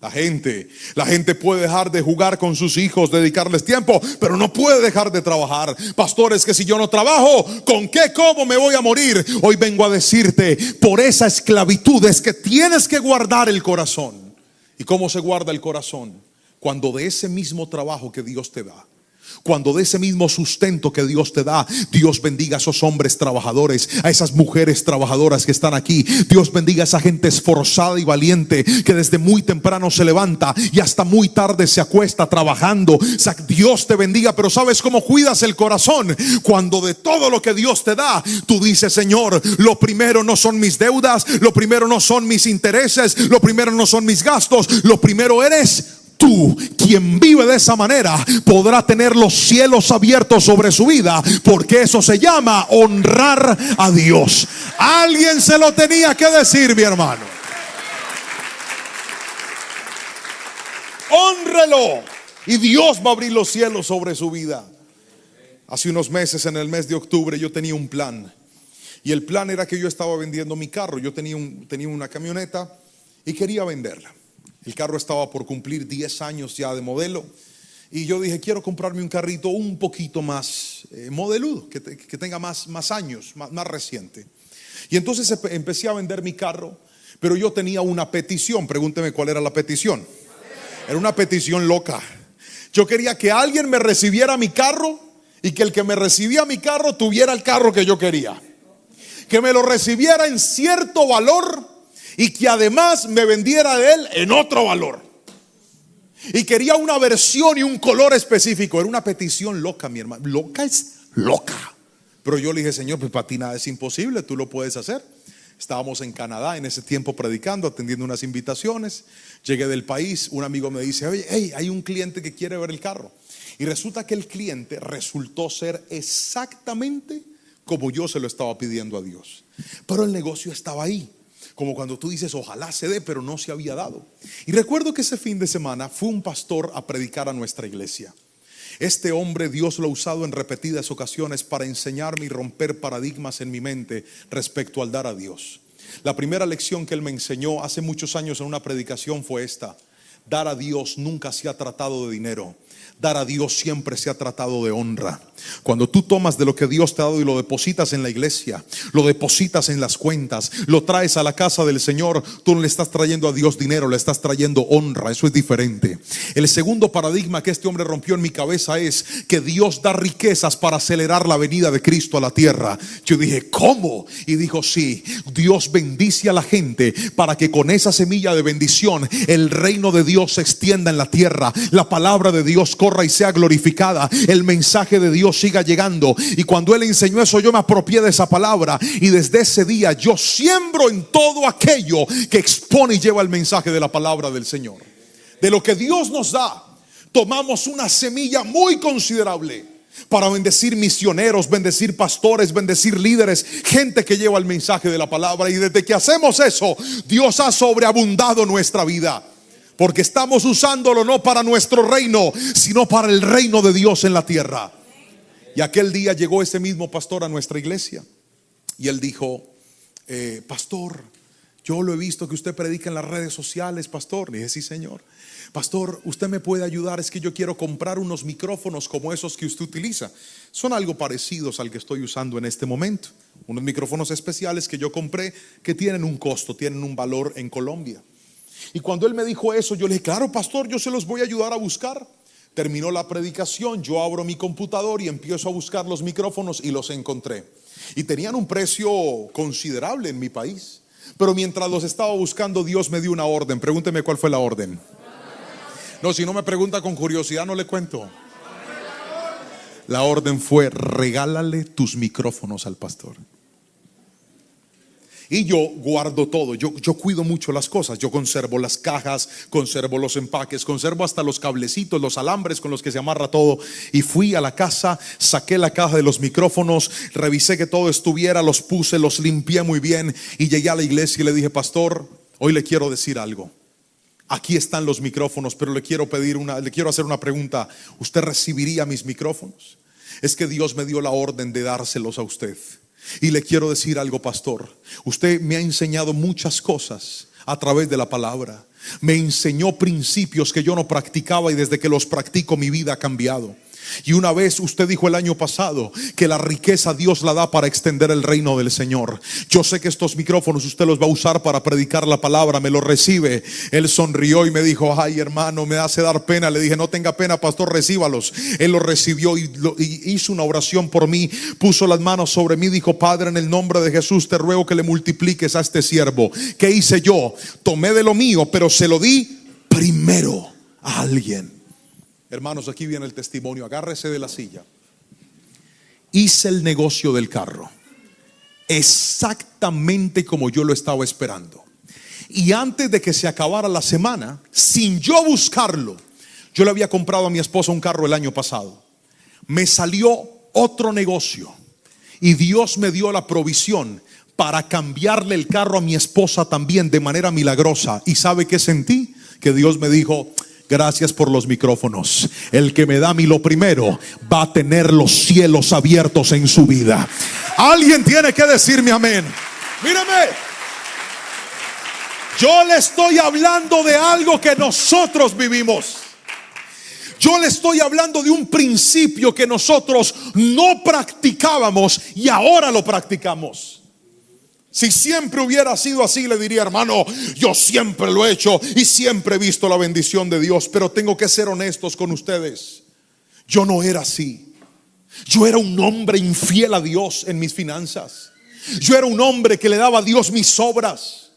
La gente puede dejar de jugar con sus hijos, dedicarles tiempo, pero no puede dejar de trabajar. Pastores, que si yo no trabajo, ¿con qué como me voy a morir? Hoy vengo a decirte, por esa esclavitud es que tienes que guardar el corazón. ¿Y cómo se guarda el corazón? Cuando de ese mismo trabajo que Dios te da, cuando de ese mismo sustento que Dios te da, Dios bendiga a esos hombres trabajadores, a esas mujeres trabajadoras que están aquí. Dios bendiga a esa gente esforzada y valiente que desde muy temprano se levanta y hasta muy tarde se acuesta trabajando. O sea, Dios te bendiga. Pero ¿sabes cómo cuidas el corazón? Cuando de todo lo que Dios te da, tú dices, Señor, lo primero no son mis deudas, lo primero no son mis intereses, lo primero no son mis gastos, lo primero eres tú. Quien vive de esa manera podrá tener los cielos abiertos sobre su vida, porque eso se llama honrar a Dios. Alguien se lo tenía que decir, mi hermano. Hónrelo y Dios va a abrir los cielos sobre su vida. Hace unos meses, en el mes de octubre, yo tenía un plan. Y el plan era que yo estaba vendiendo mi carro. Yo tenía una camioneta y quería venderla. El carro estaba por cumplir 10 años ya de modelo. Y yo dije, quiero comprarme un carrito un poquito más modeludo, que tenga más años, más reciente. Y entonces empecé a vender mi carro. Pero yo tenía una petición. Pregúnteme cuál era la petición. Era una petición loca. Yo quería que alguien me recibiera mi carro y que el que me recibía mi carro tuviera el carro que yo quería. Que me lo recibiera en cierto valor y que además me vendiera de él en otro valor. Y quería una versión y un color específico. Era una petición loca, mi hermano. Loca es loca. Pero yo le dije, Señor, pues para ti nada es imposible, tú lo puedes hacer. Estábamos en Canadá en ese tiempo predicando, atendiendo unas invitaciones. Llegué del país, un amigo me dice, oye, hey, hay un cliente que quiere ver el carro. Y resulta que el cliente resultó ser exactamente como yo se lo estaba pidiendo a Dios. Pero el negocio estaba ahí. Como cuando tú dices, ojalá se dé, pero no se había dado. Y recuerdo que ese fin de semana fue un pastor a predicar a nuestra iglesia. Este hombre Dios lo ha usado en repetidas ocasiones para enseñarme y romper paradigmas en mi mente respecto al dar a Dios. La primera lección que él me enseñó hace muchos años en una predicación fue esta: dar a Dios nunca se ha tratado de dinero. Dar a Dios siempre se ha tratado de honra. Cuando tú tomas de lo que Dios te ha dado y lo depositas en la iglesia, lo depositas en las cuentas, lo traes a la casa del Señor, tú no le estás trayendo a Dios dinero, le estás trayendo honra. Eso es diferente. El segundo paradigma que este hombre rompió en mi cabeza es que Dios da riquezas para acelerar la venida de Cristo a la tierra. Yo dije, ¿cómo? Y dijo, sí, Dios bendice a la gente para que con esa semilla de bendición el reino de Dios se extienda en la tierra, la palabra de Dios corra y sea glorificada, el mensaje de Dios siga llegando. Y cuando él enseñó eso, yo me apropié de esa palabra, y desde ese día yo siembro en todo aquello que expone y lleva el mensaje de la palabra del Señor. De lo que Dios nos da, tomamos una semilla muy considerable. para bendecir misioneros, bendecir pastores, bendecir líderes, gente que lleva el mensaje de la palabra. Y desde que hacemos eso, Dios ha sobreabundado nuestra vida, porque estamos usándolo no para nuestro reino, sino para el reino de Dios en la tierra. Y aquel día llegó ese mismo pastor a nuestra iglesia y él dijo: pastor, yo lo he visto que usted predica en las redes sociales, pastor. Le dije: sí, señor. Pastor, ¿usted me puede ayudar? Es que yo quiero comprar unos micrófonos como esos que usted utiliza. Son algo parecidos al que estoy usando en este momento. Unos micrófonos especiales que yo compré, que tienen un costo, tienen un valor en Colombia. Y cuando él me dijo eso, yo le dije: claro, pastor, yo se los voy a ayudar a buscar. Terminó la predicación, yo abro mi computador y empiezo a buscar los micrófonos y los encontré. Y tenían un precio considerable en mi país. Pero mientras los estaba buscando, Dios me dio una orden. Pregúnteme cuál fue la orden. No, si no me pregunta con curiosidad, no le cuento. La orden fue: regálale tus micrófonos al pastor. Y yo guardo todo, yo cuido mucho las cosas. Yo conservo las cajas, conservo los empaques, conservo hasta los cablecitos, los alambres con los que se amarra todo. Y fui a la casa, saqué la caja de los micrófonos, revisé que todo estuviera, los puse, los limpié muy bien. Y llegué a la iglesia y le dije: pastor, hoy le quiero decir algo. Aquí están los micrófonos, pero le quiero hacer una pregunta. ¿Usted recibiría mis micrófonos? Es que Dios me dio la orden de dárselos a usted. Y le quiero decir algo, pastor. Usted me ha enseñado muchas cosas a través de la palabra. Me enseñó principios que yo no practicaba, y desde que los practico mi vida ha cambiado. Y una vez usted dijo el año pasado que la riqueza Dios la da para extender el reino del Señor. Yo sé que estos micrófonos usted los va a usar para predicar la palabra. ¿Me lo recibe? Él sonrió y me dijo: ay, hermano, me hace dar pena. Le dije: no tenga pena, pastor, recíbalos. Él lo recibió y hizo una oración por mí. Puso las manos sobre mí, dijo: Padre, en el nombre de Jesús te ruego que le multipliques a este siervo. ¿Qué hice yo? Tomé de lo mío, pero se lo di primero a alguien. Hermanos, aquí viene el testimonio. Agárrese de la silla. Hice el negocio del carro exactamente como yo lo estaba esperando. Y antes de que se acabara la semana, sin yo buscarlo, yo le había comprado a mi esposa un carro el año pasado. Me salió otro negocio y Dios me dio la provisión para cambiarle el carro a mi esposa también de manera milagrosa. ¿Y sabe qué sentí? Que Dios me dijo: gracias por los micrófonos. El que me da a mí lo primero va a tener los cielos abiertos en su vida. Alguien tiene que decirme amén. Míreme, yo le estoy hablando de algo que nosotros vivimos. Yo le estoy hablando de un principio que nosotros no practicábamos y ahora lo practicamos. Si siempre hubiera sido así, le diría: hermano, yo siempre lo he hecho y siempre he visto la bendición de Dios. Pero tengo que ser honestos con ustedes. Yo no era así. Yo era un hombre infiel a Dios en mis finanzas. Yo era un hombre que le daba a Dios mis obras.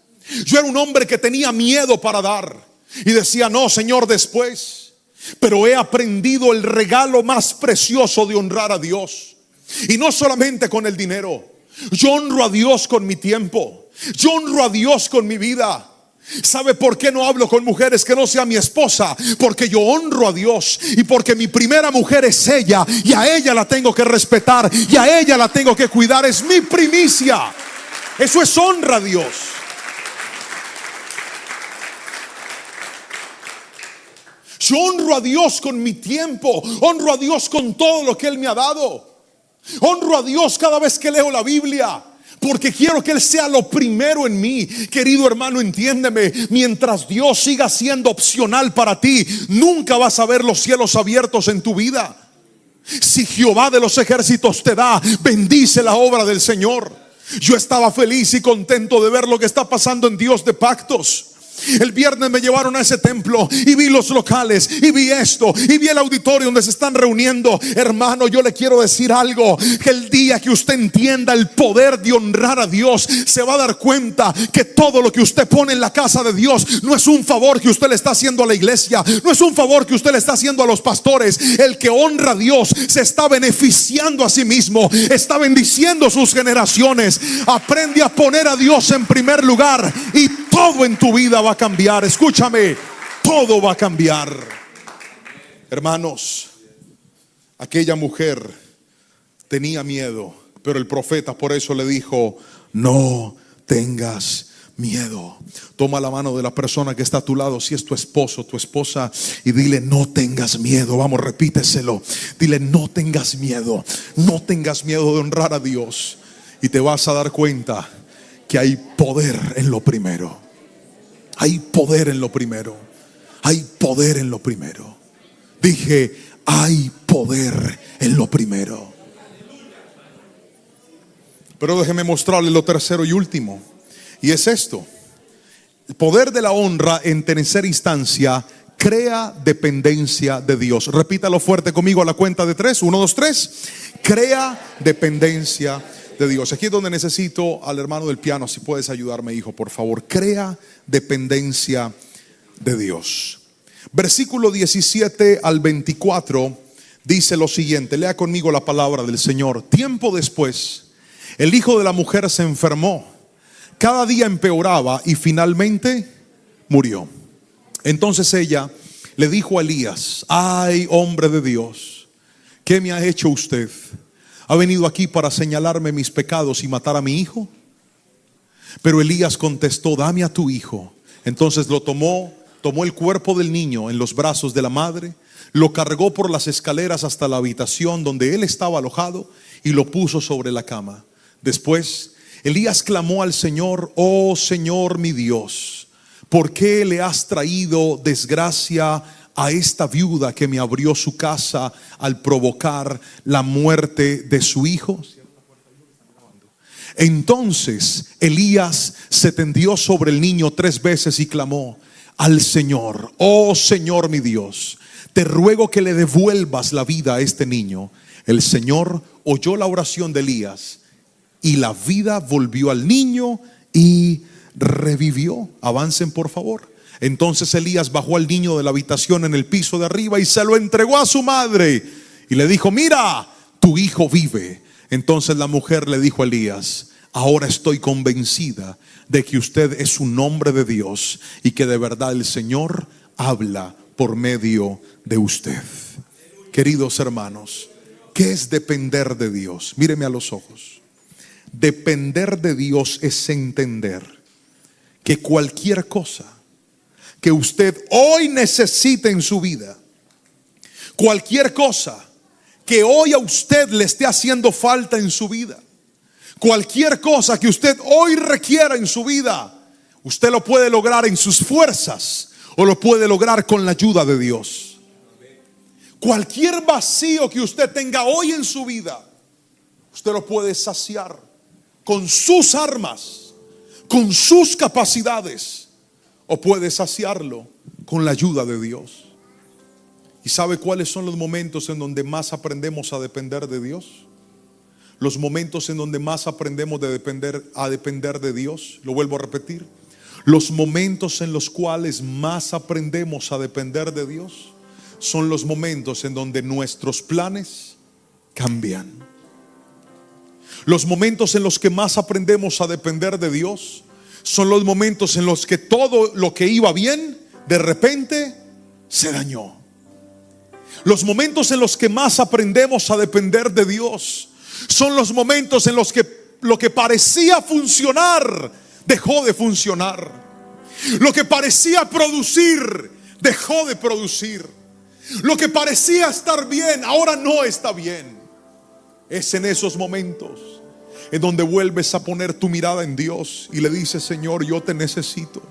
Yo era un hombre que tenía miedo para dar y decía: no, Señor, después. Pero he aprendido el regalo más precioso de honrar a Dios. Y no solamente con el dinero. Yo honro a Dios con mi tiempo. Yo honro a Dios con mi vida. ¿Sabe por qué no hablo con mujeres que no sea mi esposa? Porque yo honro a Dios y porque mi primera mujer es ella, y a ella la tengo que respetar y a ella la tengo que cuidar. Es mi primicia. Eso es honra a Dios. Yo honro a Dios con mi tiempo. Honro a Dios con todo lo que Él me ha dado. Honro a Dios cada vez que leo la Biblia, porque quiero que Él sea lo primero en mí. Querido hermano, entiéndeme. Mientras Dios siga siendo opcional para ti, nunca vas a ver los cielos abiertos en tu vida. Si Jehová de los ejércitos te da, bendice la obra del Señor. Yo estaba feliz y contento de ver lo que está pasando en Dios de Pactos. El viernes me llevaron a ese templo y vi los locales y vi esto y vi el auditorio donde se están reuniendo. Hermano, yo le quiero decir algo: que el día que usted entienda el poder de honrar a Dios, se va a dar cuenta que todo lo que usted pone en la casa de Dios no es un favor que usted le está haciendo a la iglesia, no es un favor que usted le está haciendo a los pastores. El que honra a Dios se está beneficiando a sí mismo, está bendiciendo sus generaciones. Aprende a poner a Dios en primer lugar y todo en tu vida va a cambiar. Escúchame, todo va a cambiar. Hermanos, Aquella mujer tenía miedo, pero el profeta por eso le dijo: no tengas miedo. Toma la mano de la persona que está a tu lado, si es tu esposo, tu esposa, y dile: no tengas miedo. Vamos, repíteselo. Dile: no tengas miedo. No tengas miedo de honrar a Dios. Y te vas a dar cuenta que hay poder en lo primero. Hay poder en lo primero. Hay poder en lo primero. Dije: hay poder en lo primero. Pero déjeme mostrarle lo tercero y último. Y es esto: el poder de la honra en tercera instancia crea dependencia de Dios. Repítalo fuerte conmigo a la cuenta de 3. 1, 2, 3. Crea dependencia de Dios. Aquí es donde necesito al hermano del piano. Si puedes ayudarme, hijo, por favor. Crea dependencia de Dios. Versículo 17 al 24 dice lo siguiente. Lea conmigo la palabra del Señor. Tiempo después, el hijo de la mujer se enfermó. Cada día empeoraba y finalmente murió. Entonces ella le dijo a Elías: ay, hombre de Dios, ¿qué me ha hecho usted? ¿Ha venido aquí para señalarme mis pecados y matar a mi hijo? Pero Elías contestó: dame a tu hijo. Entonces lo tomó el cuerpo del niño en los brazos de la madre, lo cargó por las escaleras hasta la habitación donde él estaba alojado y lo puso sobre la cama. Después Elías clamó al Señor: oh Señor mi Dios, ¿por qué le has traído desgracia a esta viuda que me abrió su casa al provocar la muerte de su hijo? Entonces Elías se tendió sobre el niño 3 veces y clamó al Señor: oh Señor mi Dios, te ruego que le devuelvas la vida a este niño. El Señor oyó la oración de Elías y la vida volvió al niño y revivió. Avancen, por favor. Entonces Elías bajó al niño de la habitación en el piso de arriba y se lo entregó a su madre y le dijo: mira, tu hijo vive. Entonces la mujer le dijo a Elías: ahora estoy convencida de que usted es un hombre de Dios y que de verdad el Señor habla por medio de usted. Queridos hermanos, ¿qué es depender de Dios? Míreme a los ojos. Depender de Dios es entender que cualquier cosa que usted hoy necesite en su vida, cualquier cosa que hoy a usted le esté haciendo falta en su vida, cualquier cosa que usted hoy requiera en su vida, usted lo puede lograr en sus fuerzas o lo puede lograr con la ayuda de Dios. Cualquier vacío que usted tenga hoy en su vida, usted lo puede saciar con sus armas, con sus capacidades, o puede saciarlo con la ayuda de Dios. ¿Y sabe cuáles son los momentos en donde más aprendemos a depender de Dios? Los momentos en donde más aprendemos a depender de Dios. Lo vuelvo a repetir. Los momentos en los cuales más aprendemos a depender de Dios son los momentos en donde nuestros planes cambian. Los momentos en los que más aprendemos a depender de Dios son los momentos en los que todo lo que iba bien de repente se dañó. Los momentos en los que más aprendemos a depender de Dios son los momentos en los que lo que parecía funcionar dejó de funcionar. Lo que parecía producir dejó de producir. Lo que parecía estar bien ahora no está bien. Es en esos momentos en donde vuelves a poner tu mirada en Dios y le dices: Señor, yo te necesito.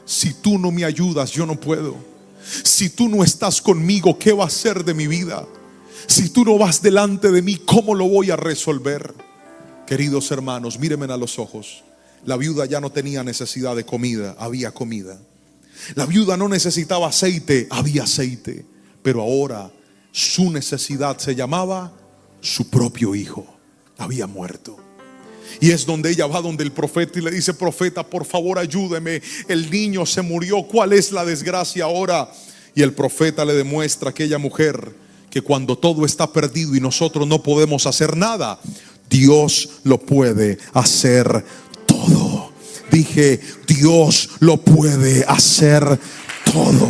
Si tú no me ayudas, yo no puedo. Si tú no estás conmigo, ¿qué va a ser de mi vida? Si tú no vas delante de mí, ¿cómo lo voy a resolver? Queridos hermanos, mírenme a los ojos. La viuda ya no tenía necesidad de comida, había comida. La viuda no necesitaba aceite, había aceite. Pero ahora su necesidad se llamaba su propio hijo. Había muerto. Y es donde ella va donde el profeta y le dice: profeta, por favor ayúdeme, el niño se murió, ¿cuál es la desgracia ahora? Y el profeta le demuestra a aquella mujer que cuando todo está perdido y nosotros no podemos hacer nada, Dios lo puede hacer todo. Dije: Dios lo puede hacer todo.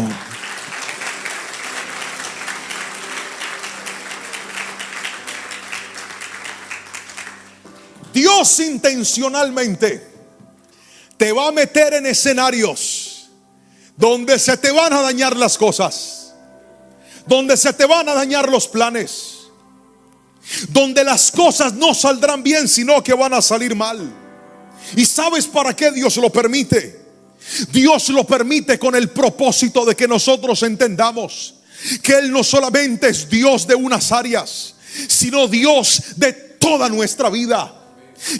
Dios intencionalmente te va a meter en escenarios donde se te van a dañar las cosas, donde se te van a dañar los planes, donde las cosas no saldrán bien, sino que van a salir mal. ¿Y sabes para qué Dios lo permite? Dios lo permite con el propósito de que nosotros entendamos que Él no solamente es Dios de unas áreas, sino Dios de toda nuestra vida.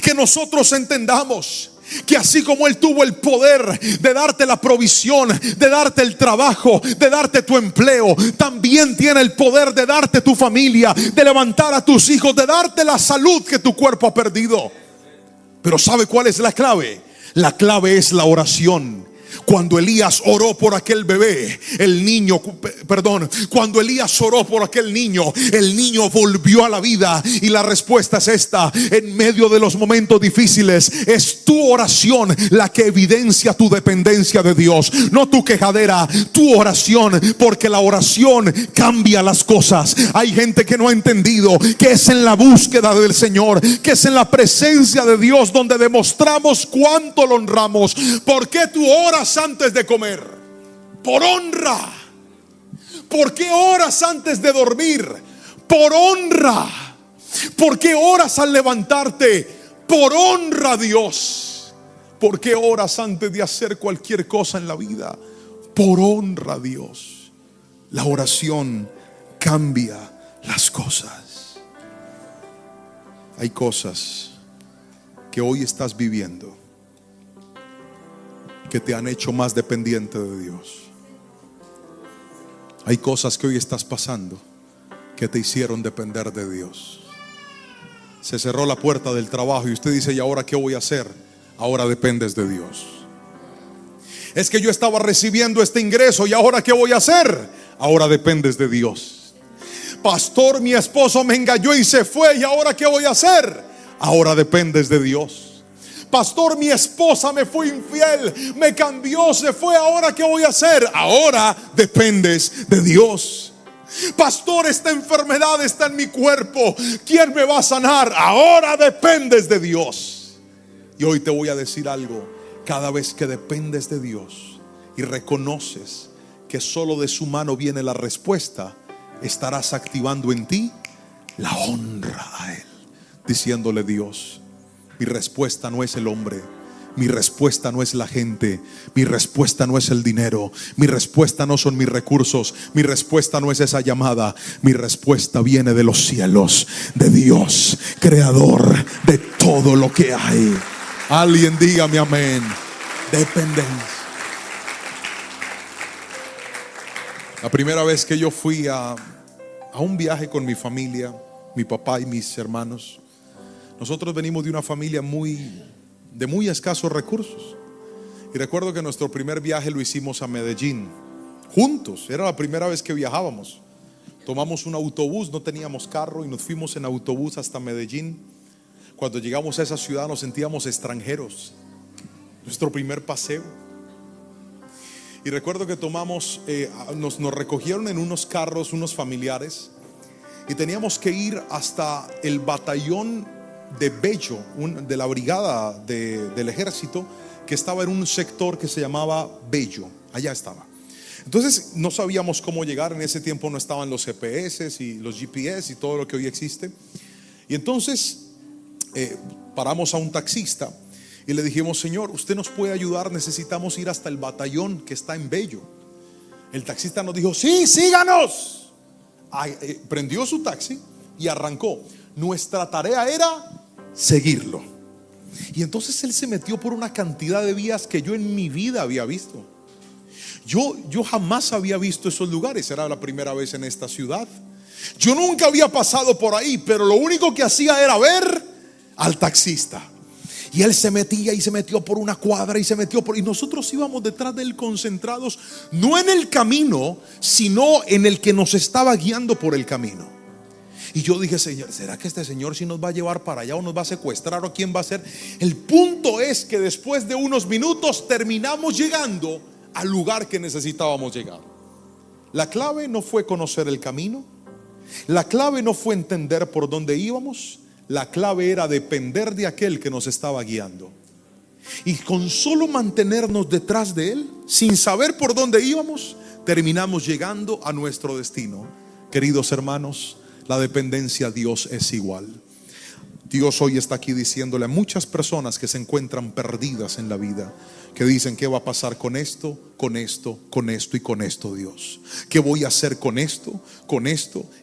Que nosotros entendamos que así como Él tuvo el poder de darte la provisión, de darte el trabajo, de darte tu empleo, también tiene el poder de darte tu familia, de levantar a tus hijos, de darte la salud que tu cuerpo ha perdido. Pero ¿sabe cuál es la clave? La clave es la oración. Cuando Elías oró por aquel bebé, cuando Elías oró por aquel niño, el niño volvió a la vida. Y la respuesta es esta: en medio de los momentos difíciles, es tu oración la que evidencia tu dependencia de Dios, no tu quejadera, tu oración, porque la oración cambia las cosas. Hay gente que no ha entendido que es en la búsqueda del Señor, que es en la presencia de Dios donde demostramos cuánto lo honramos. ¿Por qué tú oras antes de comer? Por honra. ¿Por qué oras antes de dormir? Por honra. ¿Por qué oras al levantarte? Por honra a Dios. ¿Por qué oras antes de hacer cualquier cosa en la vida? Por honra a Dios. La oración cambia las cosas. Hay cosas que hoy estás viviendo que te han hecho más dependiente de Dios. Hay cosas que hoy estás pasando que te hicieron depender de Dios. Se cerró la puerta del trabajo y usted dice: ¿y ahora qué voy a hacer? Ahora dependes de Dios. Es que yo estaba recibiendo este ingreso y ahora qué voy a hacer? Ahora dependes de Dios. Pastor, mi esposo me engañó y se fue, ¿y ahora qué voy a hacer? Ahora dependes de Dios. Pastor, mi esposa me fue infiel, me cambió, se fue, ¿ahora qué voy a hacer? Ahora dependes de Dios. Pastor, esta enfermedad está en mi cuerpo, ¿quién me va a sanar? Ahora dependes de Dios. Y hoy te voy a decir algo: cada vez que dependes de Dios y reconoces que solo de su mano viene la respuesta, estarás activando en ti la honra a Él, diciéndole: Dios, mi respuesta no es el hombre, mi respuesta no es la gente, mi respuesta no es el dinero, mi respuesta no son mis recursos, mi respuesta no es esa llamada. Mi respuesta viene de los cielos, de Dios, creador de todo lo que hay. Alguien dígame amén. Dependencia. La primera vez que yo fui a un viaje con mi familia, mi papá y mis hermanos, nosotros venimos de una familia de muy escasos recursos. Y recuerdo que nuestro primer viaje lo hicimos a Medellín, juntos. Era la primera vez que viajábamos. Tomamos un autobús, no teníamos carro, y nos fuimos en autobús hasta Medellín. Cuando llegamos a esa ciudad nos sentíamos extranjeros. Nuestro primer paseo. Y recuerdo que nos recogieron en unos carros, unos familiares, y teníamos que ir hasta el batallón de Bello, de la brigada del ejército, que estaba en un sector que se llamaba Bello. Allá estaba. Entonces no sabíamos cómo llegar. En ese tiempo no estaban los GPS y los GPS y todo lo que hoy existe. Y entonces paramos a un taxista y le dijimos: señor, ¿usted nos puede ayudar? Necesitamos ir hasta el batallón que está en Bello. El taxista nos dijo: sí, síganos. Prendió su taxi y arrancó. Nuestra tarea era seguirlo. Y entonces él se metió por una cantidad de vías que yo en mi vida había visto. Yo jamás había visto esos lugares. Era la primera vez en esta ciudad. Yo nunca había pasado por ahí, pero lo único que hacía era ver al taxista. Y él se metía y se metió por una cuadra y se metió y nosotros íbamos detrás de él concentrados, no en el camino, sino en el que nos estaba guiando por el camino. Y yo dije: Señor, ¿será que este señor sí nos va a llevar para allá o nos va a secuestrar o quién va a ser? El punto es que después de unos minutos terminamos llegando al lugar que necesitábamos llegar. La clave no fue conocer el camino, la clave no fue entender por dónde íbamos, La clave era depender de aquel que nos estaba guiando. Y con solo mantenernos detrás de Él, sin saber por dónde íbamos, terminamos llegando a nuestro destino. Queridos hermanos, la dependencia a Dios es igual. Dios hoy está aquí diciéndole a muchas personas que se encuentran perdidas en la vida, que dicen: ¿qué va a pasar con esto, con esto, con esto y con esto, Dios? ¿Qué voy a hacer con esto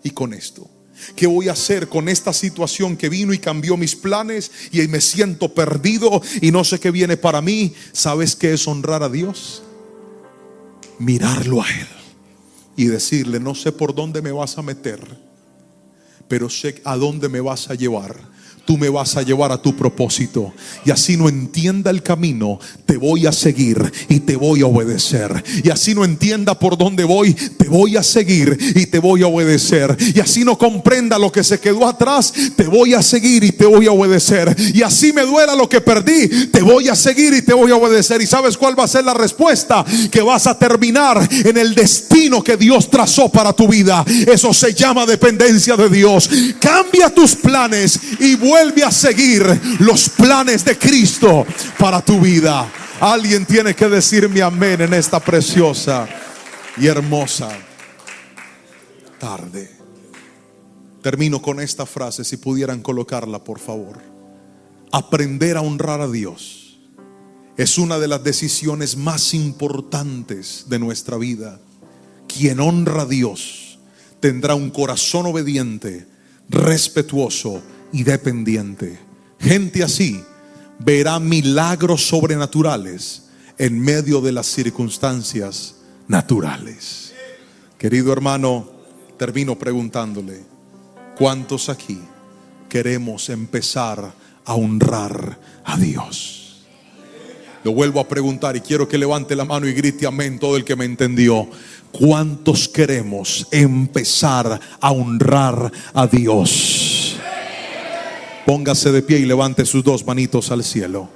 y con esto? ¿Qué voy a hacer con esta situación que vino y cambió mis planes y me siento perdido y no sé qué viene para mí? ¿Sabes qué es honrar a Dios? Mirarlo a Él y decirle: no sé por dónde me vas a meter, pero sé a dónde me vas a llevar. Tú me vas a llevar a tu propósito, y así no entienda el camino, te voy a seguir y te voy a obedecer. Y así no entienda por dónde voy, te voy a seguir y te voy a obedecer. Y así no comprenda lo que se quedó atrás, te voy a seguir y te voy a obedecer. Y así me duela lo que perdí, te voy a seguir y te voy a obedecer. ¿Y sabes cuál va a ser la respuesta? Que vas a terminar en el destino que Dios trazó para tu vida. Eso se llama dependencia de Dios. Cambia tus planes y vuelve a seguir los planes de Cristo para tu vida. Alguien tiene que decirme amén en esta preciosa y hermosa tarde. Termino con esta frase, si pudieran colocarla, por favor. Aprender a honrar a Dios es una de las decisiones más importantes de nuestra vida. Quien honra a Dios tendrá un corazón obediente, respetuoso y dependiente. Gente así verá milagros sobrenaturales en medio de las circunstancias naturales. Querido hermano, termino preguntándole: ¿cuántos aquí queremos empezar a honrar a Dios? Lo vuelvo a preguntar y quiero que levante la mano y grite amén todo el que me entendió. ¿Cuántos queremos empezar a honrar a Dios? Póngase de pie y levante sus dos manitos al cielo,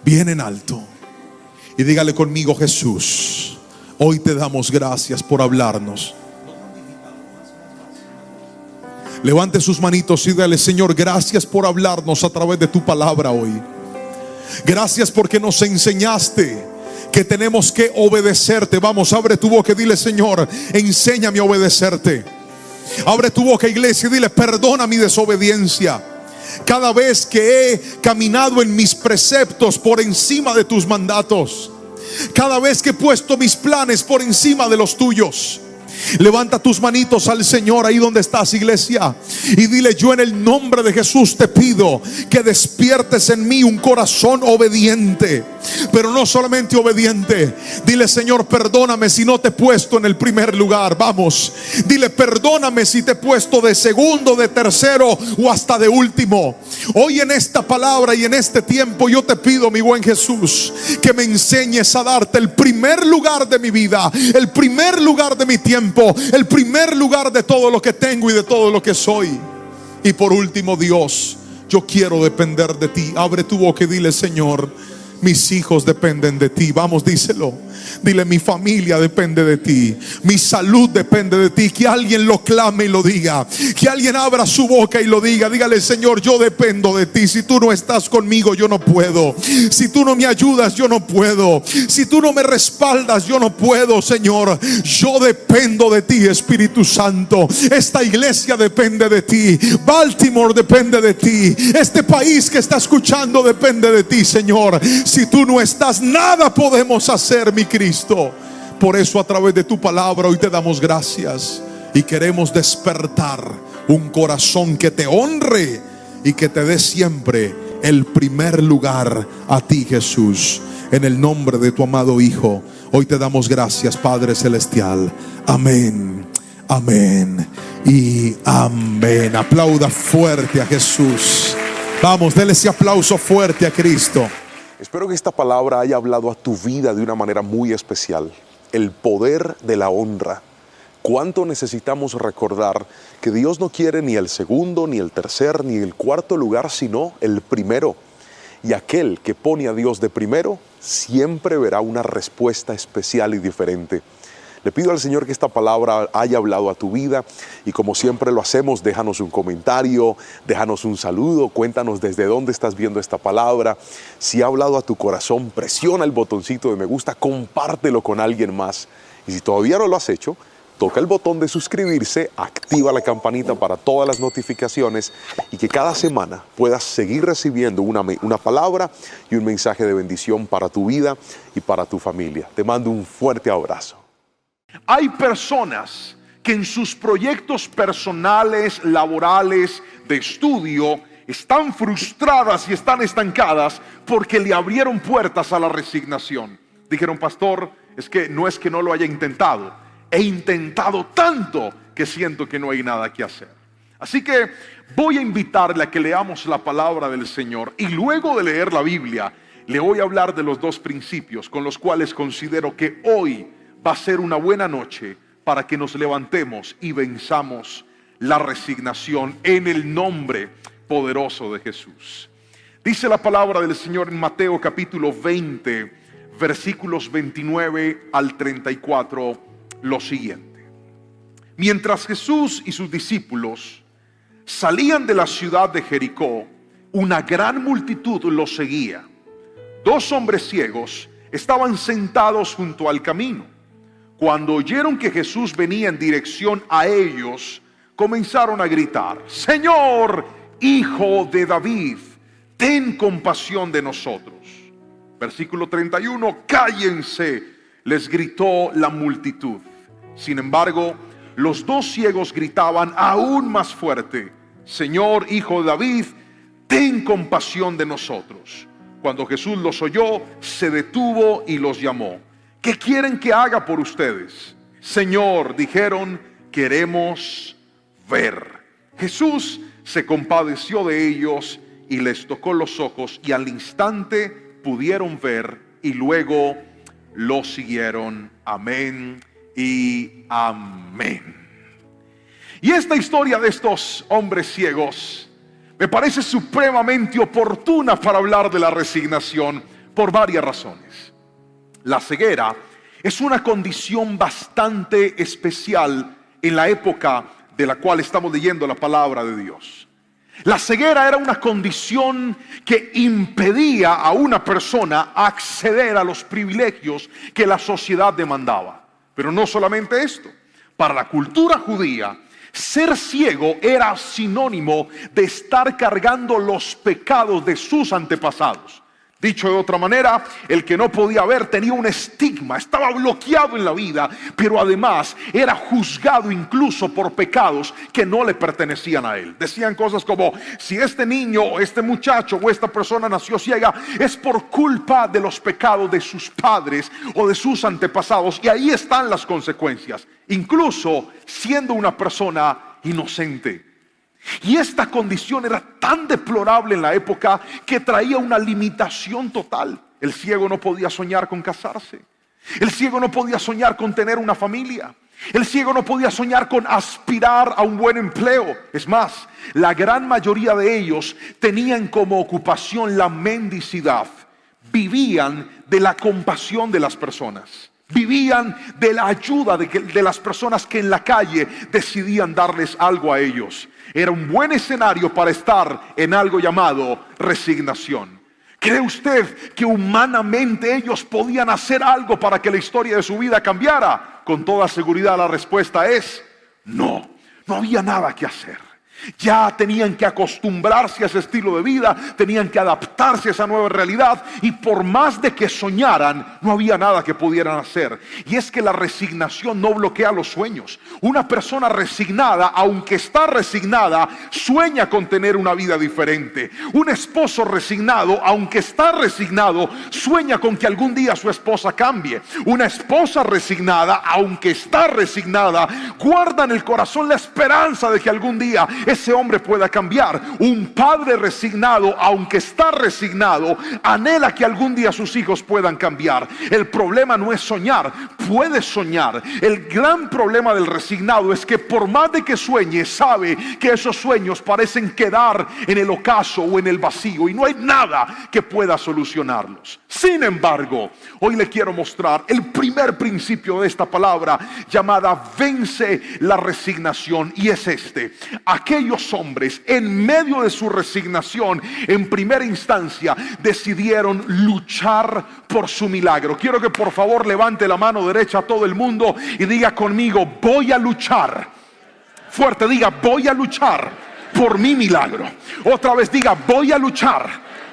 bien en alto, y dígale conmigo: Jesús, hoy te damos gracias por hablarnos. Levante sus manitos y dígale: Señor, gracias por hablarnos a través de tu palabra hoy. Gracias porque nos enseñaste que tenemos que obedecerte. Vamos, abre tu boca y dile: Señor, enséñame a obedecerte. Abre tu boca, iglesia, y dile: perdona mi desobediencia. Cada vez que he caminado en mis preceptos por encima de tus mandatos, cada vez que he puesto mis planes por encima de los tuyos. Levanta tus manitos al Señor ahí donde estás, iglesia, y dile: yo en el nombre de Jesús te pido que despiertes en mí un corazón obediente. Pero no solamente obediente, dile: Señor, perdóname si no te he puesto en el primer lugar. Vamos, dile: perdóname si te he puesto de segundo, de tercero o hasta de último. Hoy en esta palabra y en este tiempo yo te pido, mi buen Jesús, que me enseñes a darte el primer lugar de mi vida, el primer lugar de mi tiempo, el primer lugar de todo lo que tengo y de todo lo que soy. Y por último, Dios, yo quiero depender de ti. Abre tu boca y dile: Señor, mis hijos dependen de ti. Vamos, díselo. Dile: mi familia depende de ti, mi salud depende de ti. Que alguien lo clame y lo diga, que alguien abra su boca y lo diga. Dígale: Señor, yo dependo de ti. Si tú no estás conmigo, yo no puedo. Si tú no me ayudas, yo no puedo. Si tú no me respaldas, yo no puedo. Señor, yo dependo de ti, Espíritu Santo. Esta iglesia depende de ti, Baltimore depende de ti, este país que está escuchando depende de ti, Señor. Si tú no estás, nada podemos hacer, mi Cristo. Por eso, a través de tu palabra hoy te damos gracias y queremos despertar un corazón que te honre y que te dé siempre el primer lugar a ti, Jesús. En el nombre de tu amado Hijo, hoy te damos gracias, Padre Celestial. Amén, amén y amén. Aplauda fuerte a Jesús. Vamos, dele ese aplauso fuerte a Cristo. Espero que esta palabra haya hablado a tu vida de una manera muy especial. El poder de la honra. ¿Cuánto necesitamos recordar que Dios no quiere ni el segundo, ni el tercer, ni el cuarto lugar, sino el primero? Y aquel que pone a Dios de primero siempre verá una respuesta especial y diferente. Le pido al Señor que esta palabra haya hablado a tu vida y como siempre lo hacemos, déjanos un comentario, déjanos un saludo, cuéntanos desde dónde estás viendo esta palabra. Si ha hablado a tu corazón, presiona el botoncito de me gusta, compártelo con alguien más. Y si todavía no lo has hecho, toca el botón de suscribirse, activa la campanita para todas las notificaciones y que cada semana puedas seguir recibiendo una palabra y un mensaje de bendición para tu vida y para tu familia. Te mando un fuerte abrazo. Hay personas que en sus proyectos personales, laborales, de estudio, están frustradas y están estancadas porque le abrieron puertas a la resignación. Dijeron, pastor, es que no lo haya intentado. He intentado tanto que siento que no hay nada que hacer. Así que voy a invitarle a que leamos la palabra del Señor y luego de leer la Biblia, le voy a hablar de los dos principios con los cuales considero que hoy va a ser una buena noche para que nos levantemos y venzamos la resignación en el nombre poderoso de Jesús. Dice la palabra del Señor en Mateo capítulo 20, versículos 29 al 34. Lo siguiente: mientras Jesús y sus discípulos salían de la ciudad de Jericó, una gran multitud los seguía. 2 hombres ciegos estaban sentados junto al camino. Cuando oyeron que Jesús venía en dirección a ellos, comenzaron a gritar: Señor, Hijo de David, ten compasión de nosotros. Versículo 31, cállense, les gritó la multitud. Sin embargo, los 2 ciegos gritaban aún más fuerte: Señor, Hijo de David, ten compasión de nosotros. Cuando Jesús los oyó, se detuvo y los llamó. ¿Qué quieren que haga por ustedes? Señor, dijeron, queremos ver. Jesús se compadeció de ellos y les tocó los ojos, y al instante pudieron ver y luego lo siguieron. Amén y amén. Y esta historia de estos hombres ciegos me parece supremamente oportuna para hablar de la resignación por varias razones. La ceguera es una condición bastante especial en la época de la cual estamos leyendo la palabra de Dios. La ceguera era una condición que impedía a una persona acceder a los privilegios que la sociedad demandaba. Pero no solamente esto, para la cultura judía, ser ciego era sinónimo de estar cargando los pecados de sus antepasados. Dicho de otra manera, el que no podía ver tenía un estigma, estaba bloqueado en la vida, pero además era juzgado incluso por pecados que no le pertenecían a él. Decían cosas como: si este niño o este muchacho o esta persona nació ciega, es por culpa de los pecados de sus padres o de sus antepasados, y ahí están las consecuencias, incluso siendo una persona inocente. Y esta condición era tan deplorable en la época que traía una limitación total. El ciego no podía soñar con casarse. El ciego no podía soñar con tener una familia. El ciego no podía soñar con aspirar a un buen empleo. Es más, la gran mayoría de ellos tenían como ocupación la mendicidad. Vivían de la compasión de las personas. Vivían de la ayuda de las personas que en la calle decidían darles algo a ellos. Era un buen escenario para estar en algo llamado resignación. ¿Cree usted que humanamente ellos podían hacer algo para que la historia de su vida cambiara? Con toda seguridad la respuesta es no. No había nada que hacer. Ya tenían que acostumbrarse a ese estilo de vida, tenían que adaptarse a esa nueva realidad, y por más de que soñaran, no había nada que pudieran hacer. Y es que la resignación no bloquea los sueños. Una persona resignada, aunque está resignada, sueña con tener una vida diferente. Un esposo resignado, aunque está resignado, sueña con que algún día su esposa cambie. Una esposa resignada, aunque está resignada, guarda en el corazón la esperanza de que algún día ese hombre pueda cambiar. Un padre resignado, aunque está resignado, anhela que algún día sus hijos puedan cambiar. El problema no es soñar, puedes soñar. El gran problema del resignado es que por más de que sueñe, sabe que esos sueños parecen quedar en el ocaso o en el vacío y no hay nada que pueda solucionarlos. Sin embargo, hoy le quiero mostrar el primer principio de esta palabra llamada vence la resignación, y es este: aquellos hombres en medio de su resignación en primera instancia decidieron luchar por su milagro. Quiero que por favor levante la mano derecha a todo el mundo y diga conmigo: voy a luchar. Fuerte, diga: voy a luchar por mi milagro. Otra vez diga: voy a luchar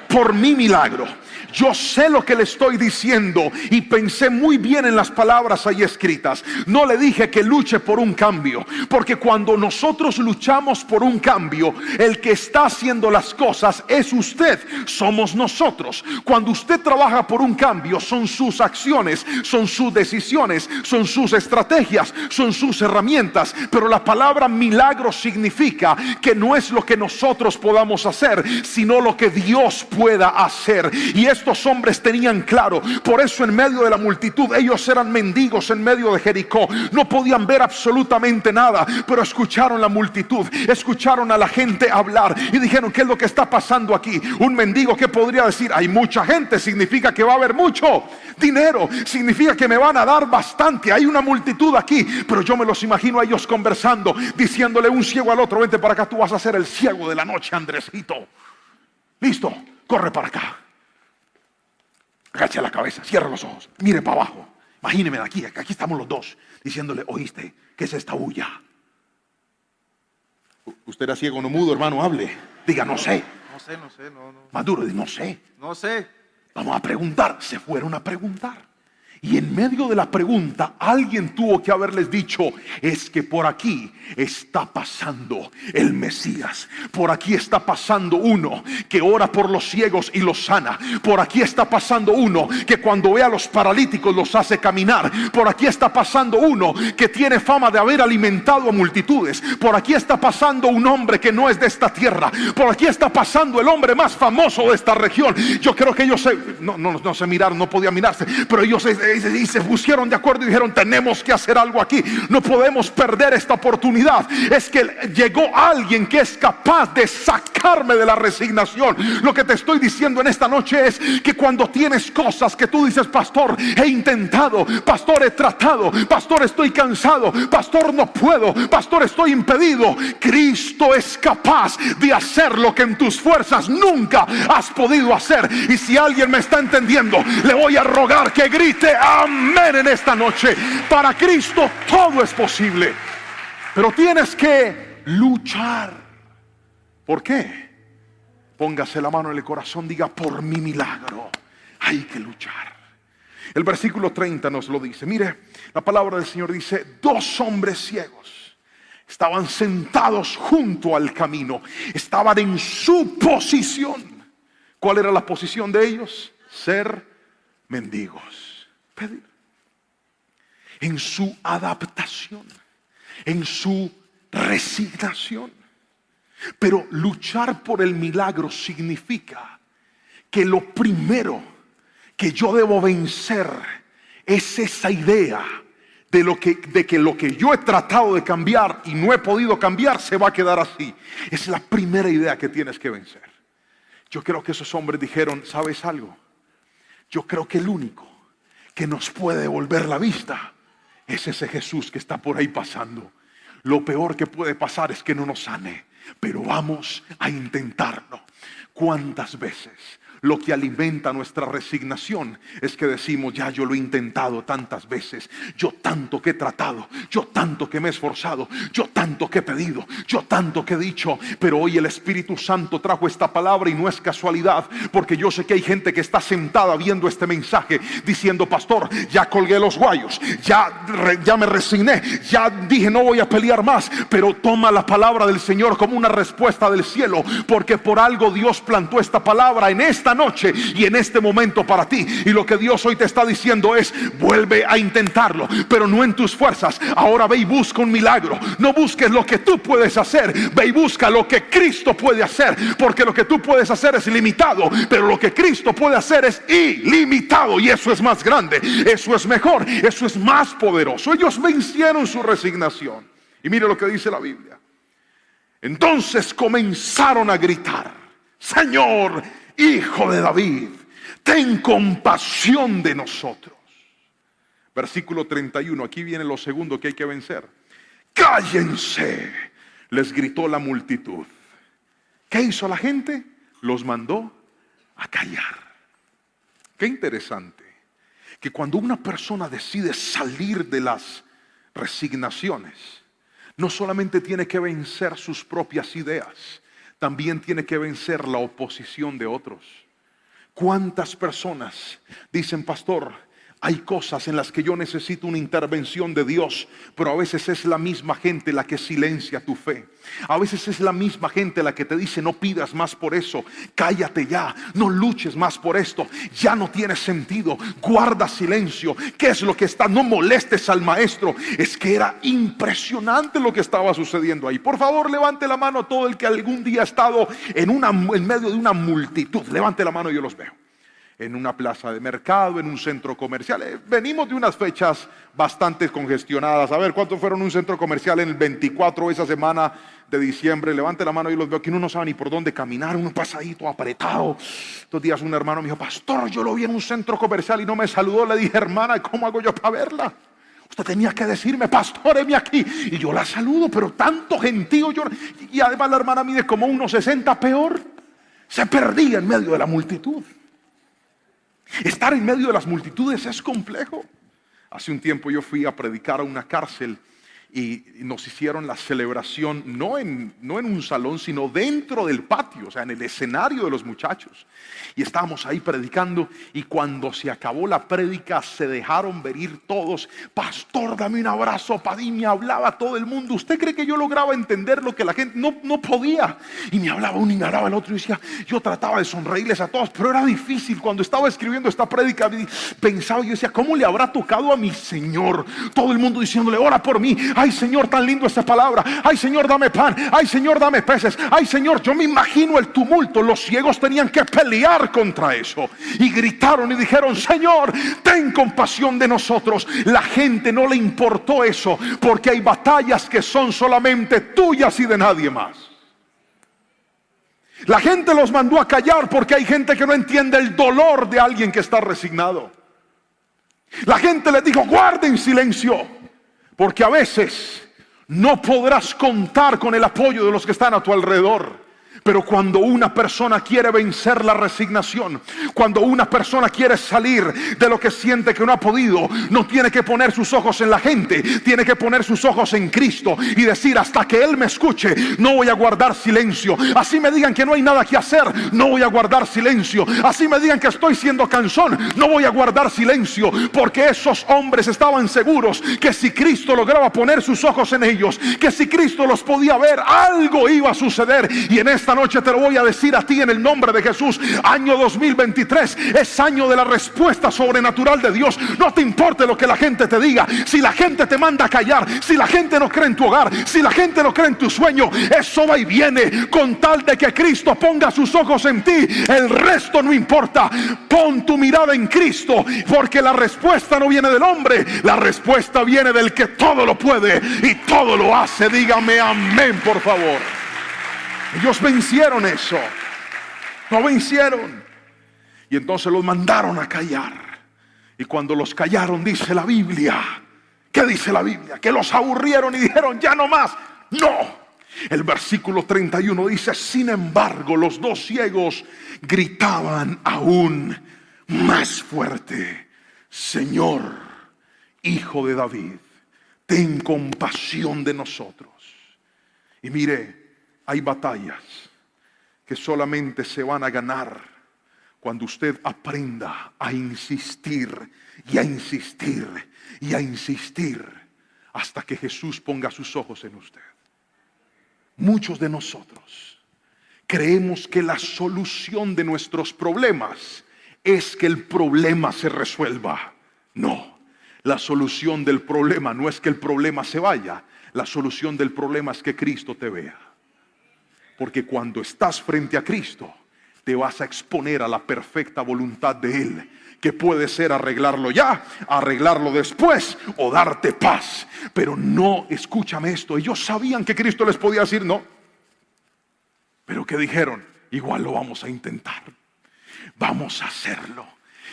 por mi milagro. Yo sé lo que le estoy diciendo y pensé muy bien en las palabras ahí escritas. No le dije que luche por un cambio, porque cuando nosotros luchamos por un cambio, el que está haciendo las cosas es usted, somos nosotros. Cuando usted trabaja por un cambio, son sus acciones, son sus decisiones, son sus estrategias, son sus herramientas. Pero la palabra milagro significa que no es lo que nosotros podamos hacer, sino lo que Dios pueda hacer. Y estos hombres tenían claro. Por eso en medio de la multitud, ellos eran mendigos en medio de Jericó, no podían ver absolutamente nada, pero escucharon la multitud, escucharon a la gente hablar y dijeron: ¿qué es lo que está pasando aquí? Un mendigo, ¿qué podría decir? Hay mucha gente, significa que va a haber mucho dinero, significa que me van a dar bastante, hay una multitud aquí. Pero yo me los imagino a ellos conversando, diciéndole un ciego al otro: vente para acá, tú vas a ser el ciego de la noche, Andresito. Listo, corre para acá. Agacha la cabeza, cierra los ojos, mire para abajo. Imagíneme de aquí estamos los dos, diciéndole: ¿oíste? ¿Qué es esta bulla? Usted era ciego, no mudo, hermano, hable. Diga: no sé. No sé. Más duro, no sé. No sé. Vamos a preguntar. Se fueron a preguntar. Y en medio de la pregunta, alguien tuvo que haberles dicho: es que por aquí está pasando el Mesías. Por aquí está pasando uno que ora por los ciegos y los sana. Por aquí está pasando uno que cuando ve a los paralíticos los hace caminar. Por aquí está pasando uno que tiene fama de haber alimentado a multitudes. Por aquí está pasando un hombre que no es de esta tierra. Por aquí está pasando el hombre más famoso de esta región. Yo creo que ellos no se miraron, no podían mirarse, pero ellos se pusieron de acuerdo y dijeron: tenemos que hacer algo aquí, no podemos perder esta oportunidad. Es que llegó alguien que es capaz de sacarme de la resignación. Lo que te estoy diciendo en esta noche es que cuando tienes cosas que tú dices: pastor, he intentado, pastor, he tratado, pastor, estoy cansado, pastor, no puedo, pastor, estoy impedido, Cristo es capaz de hacer lo que en tus fuerzas nunca has podido hacer. Y si alguien me está entendiendo, le voy a rogar que grite amén en esta noche. Para Cristo todo es posible, pero tienes que luchar. ¿Por qué? Póngase la mano en el corazón, diga: por mi milagro hay que luchar. El versículo 30 nos lo dice. Mire, la palabra del Señor dice: dos hombres ciegos estaban sentados junto al camino, estaban en su posición. ¿Cuál era la posición de ellos? Ser mendigos, pedir. En su adaptación, en su resignación. Pero luchar por el milagro significa que lo primero que yo debo vencer es esa idea de que lo que yo he tratado de cambiar y no he podido cambiar se va a quedar así. Es la primera idea que tienes que vencer. Yo creo que esos hombres dijeron: ¿sabes algo? Yo creo que el único que nos puede devolver la vista es ese Jesús que está por ahí pasando. Lo peor que puede pasar es que no nos sane, pero vamos a intentarlo. ¿Cuántas veces lo que alimenta nuestra resignación es que decimos: ya yo lo he intentado tantas veces, yo tanto que he tratado, yo tanto que me he esforzado, yo tanto que he pedido, yo tanto que he dicho? Pero hoy el Espíritu Santo trajo esta palabra y no es casualidad, porque yo sé que hay gente que está sentada viendo este mensaje diciendo: pastor, ya colgué los guayos, ya me resigné, ya dije no voy a pelear más. Pero toma la palabra del Señor como una respuesta del cielo, porque por algo Dios plantó esta palabra en esta esta noche y en este momento para ti. Y lo que Dios hoy te está diciendo es: vuelve a intentarlo, pero no en tus fuerzas. Ahora ve y busca un milagro. No busques lo que tú puedes hacer, ve y busca lo que Cristo puede hacer, porque lo que tú puedes hacer es limitado, pero lo que Cristo puede hacer es ilimitado, y eso es más grande, eso es mejor, eso es más poderoso. Ellos vencieron su resignación. Y mire lo que dice la Biblia. Entonces comenzaron a gritar: Señor, Hijo de David, ten compasión de nosotros. Versículo 31, aquí viene lo segundo que hay que vencer. Cállense, les gritó la multitud. ¿Qué hizo la gente? Los mandó a callar. Qué interesante que cuando una persona decide salir de las resignaciones, no solamente tiene que vencer sus propias ideas, también tiene que vencer la oposición de otros. ¿Cuántas personas dicen: pastor, hay cosas en las que yo necesito una intervención de Dios, pero a veces es la misma gente la que silencia tu fe? A veces es la misma gente la que te dice: no pidas más por eso, cállate ya, no luches más por esto, ya no tiene sentido, guarda silencio. ¿Qué es lo que está? No molestes al maestro. Es que era impresionante lo que estaba sucediendo ahí. Por favor, levante la mano todo el que algún día ha estado en medio de una multitud. Levante la mano, yo los veo. En una plaza de mercado, en un centro comercial. Venimos de unas fechas bastante congestionadas. A ver, ¿cuántos fueron un centro comercial en el 24 esa semana de diciembre? Levante la mano, yo los veo que uno no sabe ni por dónde caminar, uno pasa ahí todo apretado. Estos días un hermano me dijo: pastor, yo lo vi en un centro comercial y no me saludó. Le dije: hermana, ¿cómo hago yo para verla? Usted tenía que decirme: pastor, heme aquí. Y yo la saludo, pero tanto gentío. Y además la hermana mide como 1.60, peor. Se perdía en medio de la multitud. Estar en medio de las multitudes es complejo. Hace un tiempo yo fui a predicar a una cárcel y nos hicieron la celebración no en un salón, sino dentro del patio, o sea, en el escenario de los muchachos. Y estábamos ahí predicando, y cuando se acabó la prédica se dejaron venir todos: pastor, dame un abrazo, padí. Me hablaba todo el mundo. ¿Usted cree que yo lograba entender lo que la gente no podía? Y me hablaba uno y me hablaba el otro, y decía, yo trataba de sonreírles a todos, pero era difícil. Cuando estaba escribiendo esta prédica pensaba, yo decía: ¿cómo le habrá tocado a mi Señor? Todo el mundo diciéndole: ora por mí. Ay, Señor, tan lindo esta palabra. Ay, Señor, dame pan. Ay, Señor, dame peces. Ay, Señor, yo me imagino el tumulto. Los ciegos tenían que pelear contra eso, y gritaron y dijeron: Señor, ten compasión de nosotros. La gente no le importó eso, porque hay batallas que son solamente tuyas y de nadie más. La gente los mandó a callar porque hay gente que no entiende el dolor de alguien que está resignado. La gente les dijo: guarden silencio, porque a veces no podrás contar con el apoyo de los que están a tu alrededor. Pero cuando una persona quiere vencer la resignación, cuando una persona quiere salir de lo que siente que no ha podido, no tiene que poner sus ojos en la gente, tiene que poner sus ojos en Cristo y decir: hasta que Él me escuche, no voy a guardar silencio. Así me digan que no hay nada que hacer, no voy a guardar silencio. Así me digan que estoy siendo cansón, no voy a guardar silencio. Porque esos hombres estaban seguros que si Cristo lograba poner sus ojos en ellos, que si Cristo los podía ver, algo iba a suceder. Y en esta noche te lo voy a decir a ti en el nombre de Jesús: año 2023 es año de la respuesta sobrenatural de Dios. No te importe lo que la gente te diga. Si la gente te manda a callar, si la gente no cree en tu hogar, si la gente no cree en tu sueño, eso va y viene. Con tal de que Cristo ponga sus ojos en ti, el resto no importa. Pon tu mirada en Cristo, porque la respuesta no viene del hombre, la respuesta viene del que todo lo puede y todo lo hace. Dígame amén, por favor. Ellos vencieron eso. No vencieron. Y entonces los mandaron a callar. Y cuando los callaron, dice la Biblia, ¿qué dice la Biblia? Que los aburrieron y dijeron: ya no más. No. El versículo 31 dice: sin embargo, los dos ciegos gritaban aún más fuerte: Señor, Hijo de David, ten compasión de nosotros. Y mire, hay batallas que solamente se van a ganar cuando usted aprenda a insistir y a insistir y a insistir hasta que Jesús ponga sus ojos en usted. Muchos de nosotros creemos que la solución de nuestros problemas es que el problema se resuelva. No, la solución del problema no es que el problema se vaya. La solución del problema es que Cristo te vea. Porque cuando estás frente a Cristo, te vas a exponer a la perfecta voluntad de Él, que puede ser arreglarlo ya, arreglarlo después o darte paz. Pero no, escúchame esto, ellos sabían que Cristo les podía decir no, pero que dijeron, igual lo vamos a intentar, vamos a hacerlo.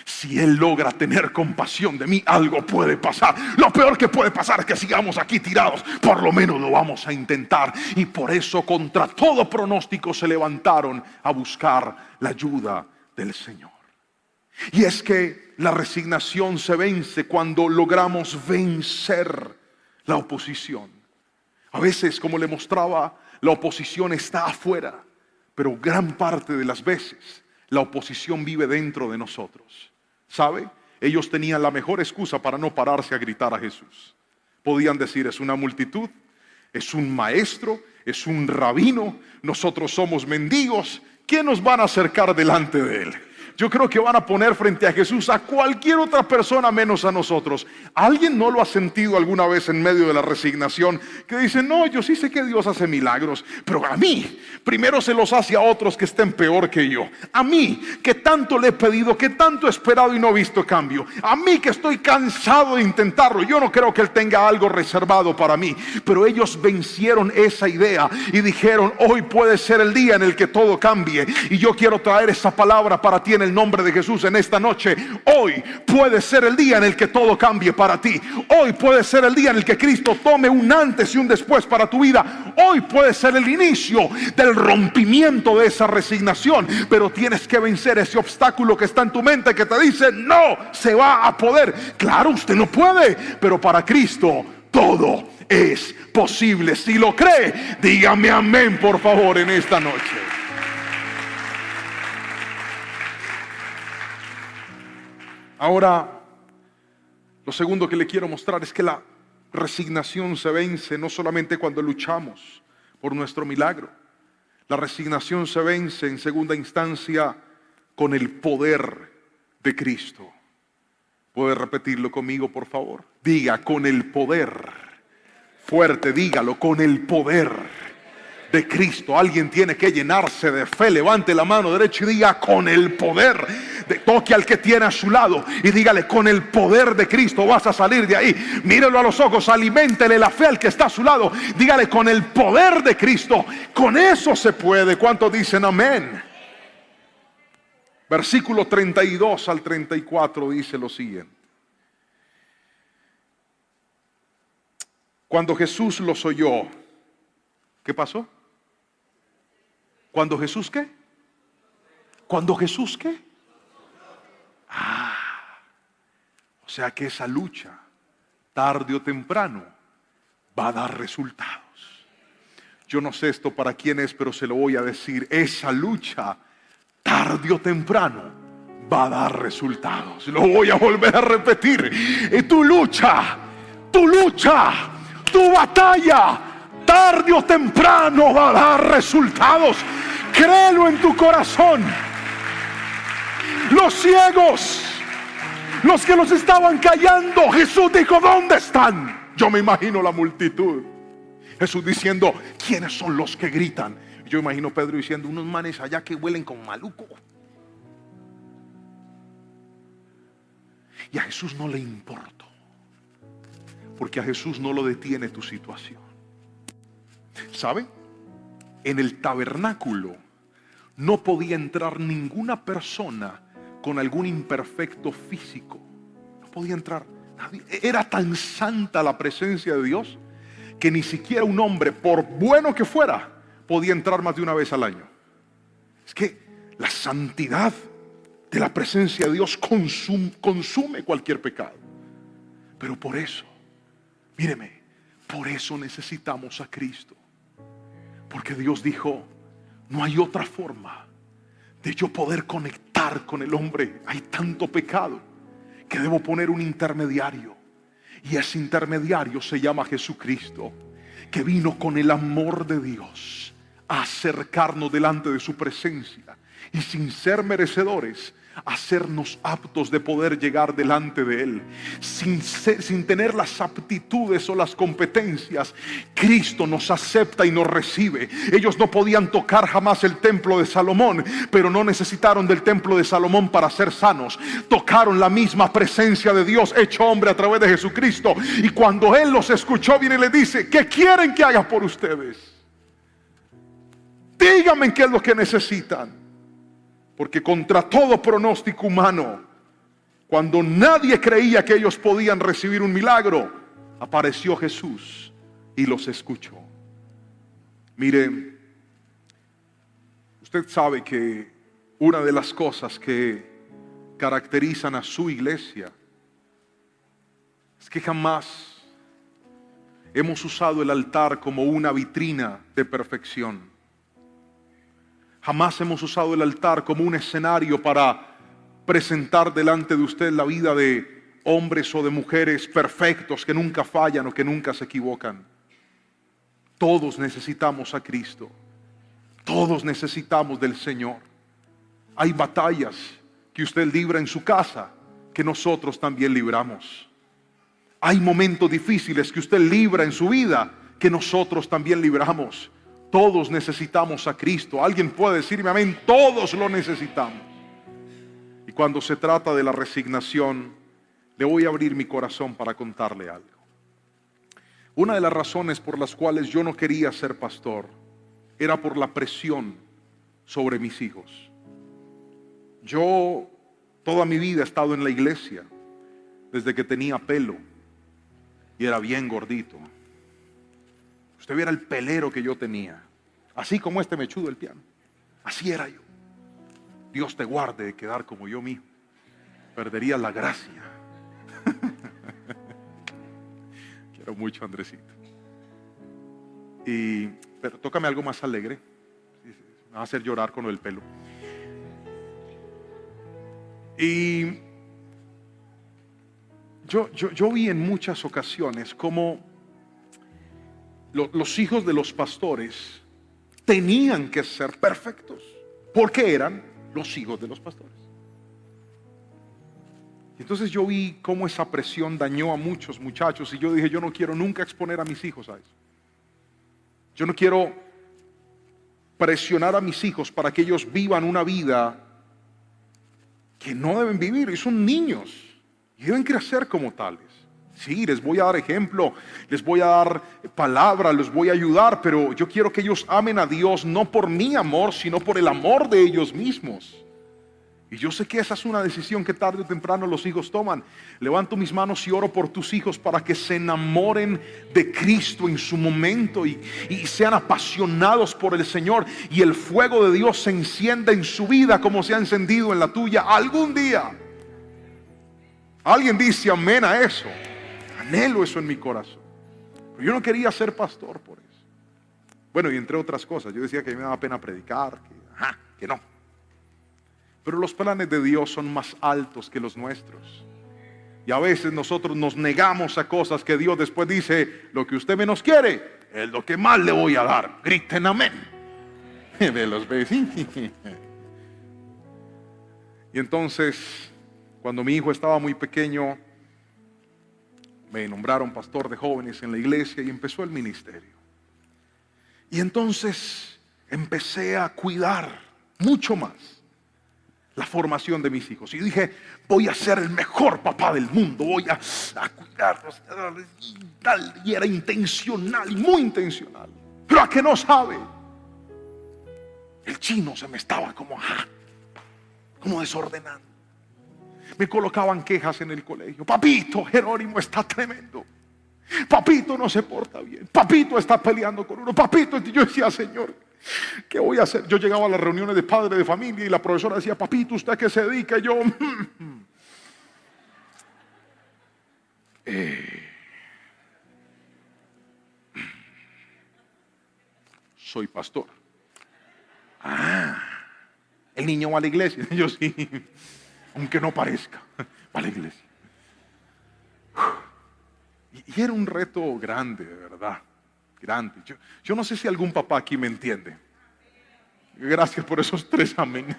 Si Él logra tener compasión de mí, algo puede pasar. Lo peor que puede pasar es que sigamos aquí tirados. Por lo menos lo vamos a intentar. Y por eso, contra todo pronóstico, se levantaron a buscar la ayuda del Señor. Y es que la resignación se vence cuando logramos vencer la oposición. A veces, como le mostraba, la oposición está afuera, pero gran parte de las veces la oposición vive dentro de nosotros. ¿Sabe? Ellos tenían la mejor excusa para no pararse a gritar a Jesús. Podían decir, es una multitud, es un maestro, es un rabino, nosotros somos mendigos. ¿Quién nos van a acercar delante de Él? Yo creo que van a poner frente a Jesús a cualquier otra persona menos a nosotros. ¿Alguien no lo ha sentido alguna vez en medio de la resignación? Que dice, no, yo sí sé que Dios hace milagros, pero a mí, primero se los hace a otros que estén peor que yo. A mí, que tanto le he pedido, que tanto he esperado y no he visto cambio. A mí, que estoy cansado de intentarlo. Yo no creo que Él tenga algo reservado para mí. Pero ellos vencieron esa idea y dijeron, hoy puede ser el día en el que todo cambie. Y yo quiero traer esa palabra para ti en el nombre de Jesús en esta noche. Hoy puede ser el día en el que todo cambie para ti. Hoy puede ser el día en el que Cristo tome un antes y un después para tu vida. Hoy puede ser el inicio del rompimiento de esa resignación, pero tienes que vencer ese obstáculo que está en tu mente que te dice, no se va a poder. Claro, usted no puede, pero para Cristo todo es posible. Si lo cree, dígame amén, por favor, en esta noche. Ahora, lo segundo que le quiero mostrar es que la resignación se vence no solamente cuando luchamos por nuestro milagro. La resignación se vence en segunda instancia con el poder de Cristo. ¿Puede repetirlo conmigo, por favor? Diga, con el poder. Fuerte, dígalo, con el poder de Cristo. Alguien tiene que llenarse de fe. Levante la mano derecha y diga, con el poder. Toque al que tiene a su lado y dígale, con el poder de Cristo vas a salir de ahí. Mírelo a los ojos, aliméntele la fe al que está a su lado. Dígale, con el poder de Cristo, con eso se puede. ¿Cuántos dicen amén? Versículo 32 al 34 dice lo siguiente. Cuando Jesús los oyó, ¿qué pasó? ¿Cuando Jesús qué? ¿Cuando Jesús qué? O sea que esa lucha, tarde o temprano, va a dar resultados. Yo no sé esto para quién es, pero se lo voy a decir. Esa lucha, tarde o temprano, va a dar resultados. Lo voy a volver a repetir. Tu lucha, tu batalla, tarde o temprano va a dar resultados. Créelo en tu corazón. Los ciegos, los que los estaban callando, Jesús dijo, ¿dónde están? Yo me imagino la multitud. Jesús diciendo, ¿quiénes son los que gritan? Yo imagino Pedro diciendo, unos manes allá que huelen con maluco. Y a Jesús no le importó, porque a Jesús no lo detiene tu situación. ¿Sabe? En el tabernáculo no podía entrar ninguna persona con algún imperfecto físico. No podía entrar nadie. Era tan santa la presencia de Dios que ni siquiera un hombre, por bueno que fuera, podía entrar más de una vez al año. Es que la santidad de la presencia de Dios consume cualquier pecado. Pero por eso, míreme, por eso necesitamos a Cristo. Porque Dios dijo, no hay otra forma de yo poder conectar con el hombre. Hay tanto pecado que debo poner un intermediario. Y ese intermediario se llama Jesucristo, que vino con el amor de Dios a acercarnos delante de su presencia y sin ser merecedores, hacernos aptos de poder llegar delante de Él. Sin tener las aptitudes o las competencias, Cristo nos acepta y nos recibe. Ellos no podían tocar jamás el templo de Salomón, pero no necesitaron del templo de Salomón para ser sanos. Tocaron la misma presencia de Dios hecho hombre a través de Jesucristo, y cuando Él los escuchó, viene y le dice: ¿qué quieren que haga por ustedes? Díganme qué es lo que necesitan. Porque contra todo pronóstico humano, cuando nadie creía que ellos podían recibir un milagro, apareció Jesús y los escuchó. Mire, usted sabe que una de las cosas que caracterizan a su iglesia es que jamás hemos usado el altar como una vitrina de perfección. Jamás hemos usado el altar como un escenario para presentar delante de usted la vida de hombres o de mujeres perfectos que nunca fallan o que nunca se equivocan. Todos necesitamos a Cristo. Todos necesitamos del Señor. Hay batallas que usted libra en su casa que nosotros también libramos. Hay momentos difíciles que usted libra en su vida que nosotros también libramos. Todos necesitamos a Cristo. Alguien puede decirme amén. Todos lo necesitamos. Y cuando se trata de la resignación, le voy a abrir mi corazón para contarle algo. Una de las razones por las cuales yo no quería ser pastor era por la presión sobre mis hijos. Yo toda mi vida he estado en la iglesia desde que tenía pelo y era bien gordito. Usted viera el pelero que yo tenía, así como este mechudo del piano. Así era yo. Dios te guarde de quedar como yo mismo. Perdería la gracia. Quiero mucho a Andresito. Pero tócame algo más alegre. Me va a hacer llorar con lo del pelo. Y yo vi en muchas ocasiones cómo los hijos de los pastores tenían que ser perfectos, porque eran los hijos de los pastores. Entonces yo vi cómo esa presión dañó a muchos muchachos, y yo dije: yo no quiero nunca exponer a mis hijos a eso. Yo no quiero presionar a mis hijos para que ellos vivan una vida que no deben vivir. Y son niños y deben crecer como tales. Sí, les voy a dar ejemplo, les voy a dar palabra, les voy a ayudar, pero yo quiero que ellos amen a Dios no por mi amor, sino por el amor de ellos mismos. Y yo sé que esa es una decisión que tarde o temprano los hijos toman. Levanto mis manos y oro por tus hijos para que se enamoren de Cristo en su momento y sean apasionados por el Señor, y el fuego de Dios se encienda en su vida como se ha encendido en la tuya algún día. Alguien dice amén a eso. Anhelo eso en mi corazón. Pero yo no quería ser pastor por eso. Bueno, y entre otras cosas, yo decía que me daba pena predicar, que no. Pero los planes de Dios son más altos que los nuestros. Y a veces nosotros nos negamos a cosas que Dios después dice: lo que usted menos quiere es lo que más le voy a dar. Griten amén. De los vecinos. Y entonces, cuando mi hijo estaba muy pequeño, me nombraron pastor de jóvenes en la iglesia y empezó el ministerio. Y entonces empecé a cuidar mucho más la formación de mis hijos. Y dije: voy a ser el mejor papá del mundo, voy a cuidarlos. Y era intencional, y muy intencional. Pero a que no sabe, el chino se me estaba como desordenando. Me colocaban quejas en el colegio: papito, Jerónimo está tremendo, papito no se porta bien, papito está peleando con uno, papito. Y yo decía: Señor, ¿qué voy a hacer? Yo llegaba a las reuniones de padres de familia y la profesora decía: papito, ¿usted a qué se dedica? Y yo soy pastor. El niño va a la iglesia. Yo sí, aunque no parezca, va a la iglesia. Y era un reto grande, de verdad, grande. Yo no sé si algún papá aquí me entiende. Gracias por esos 3 amenes.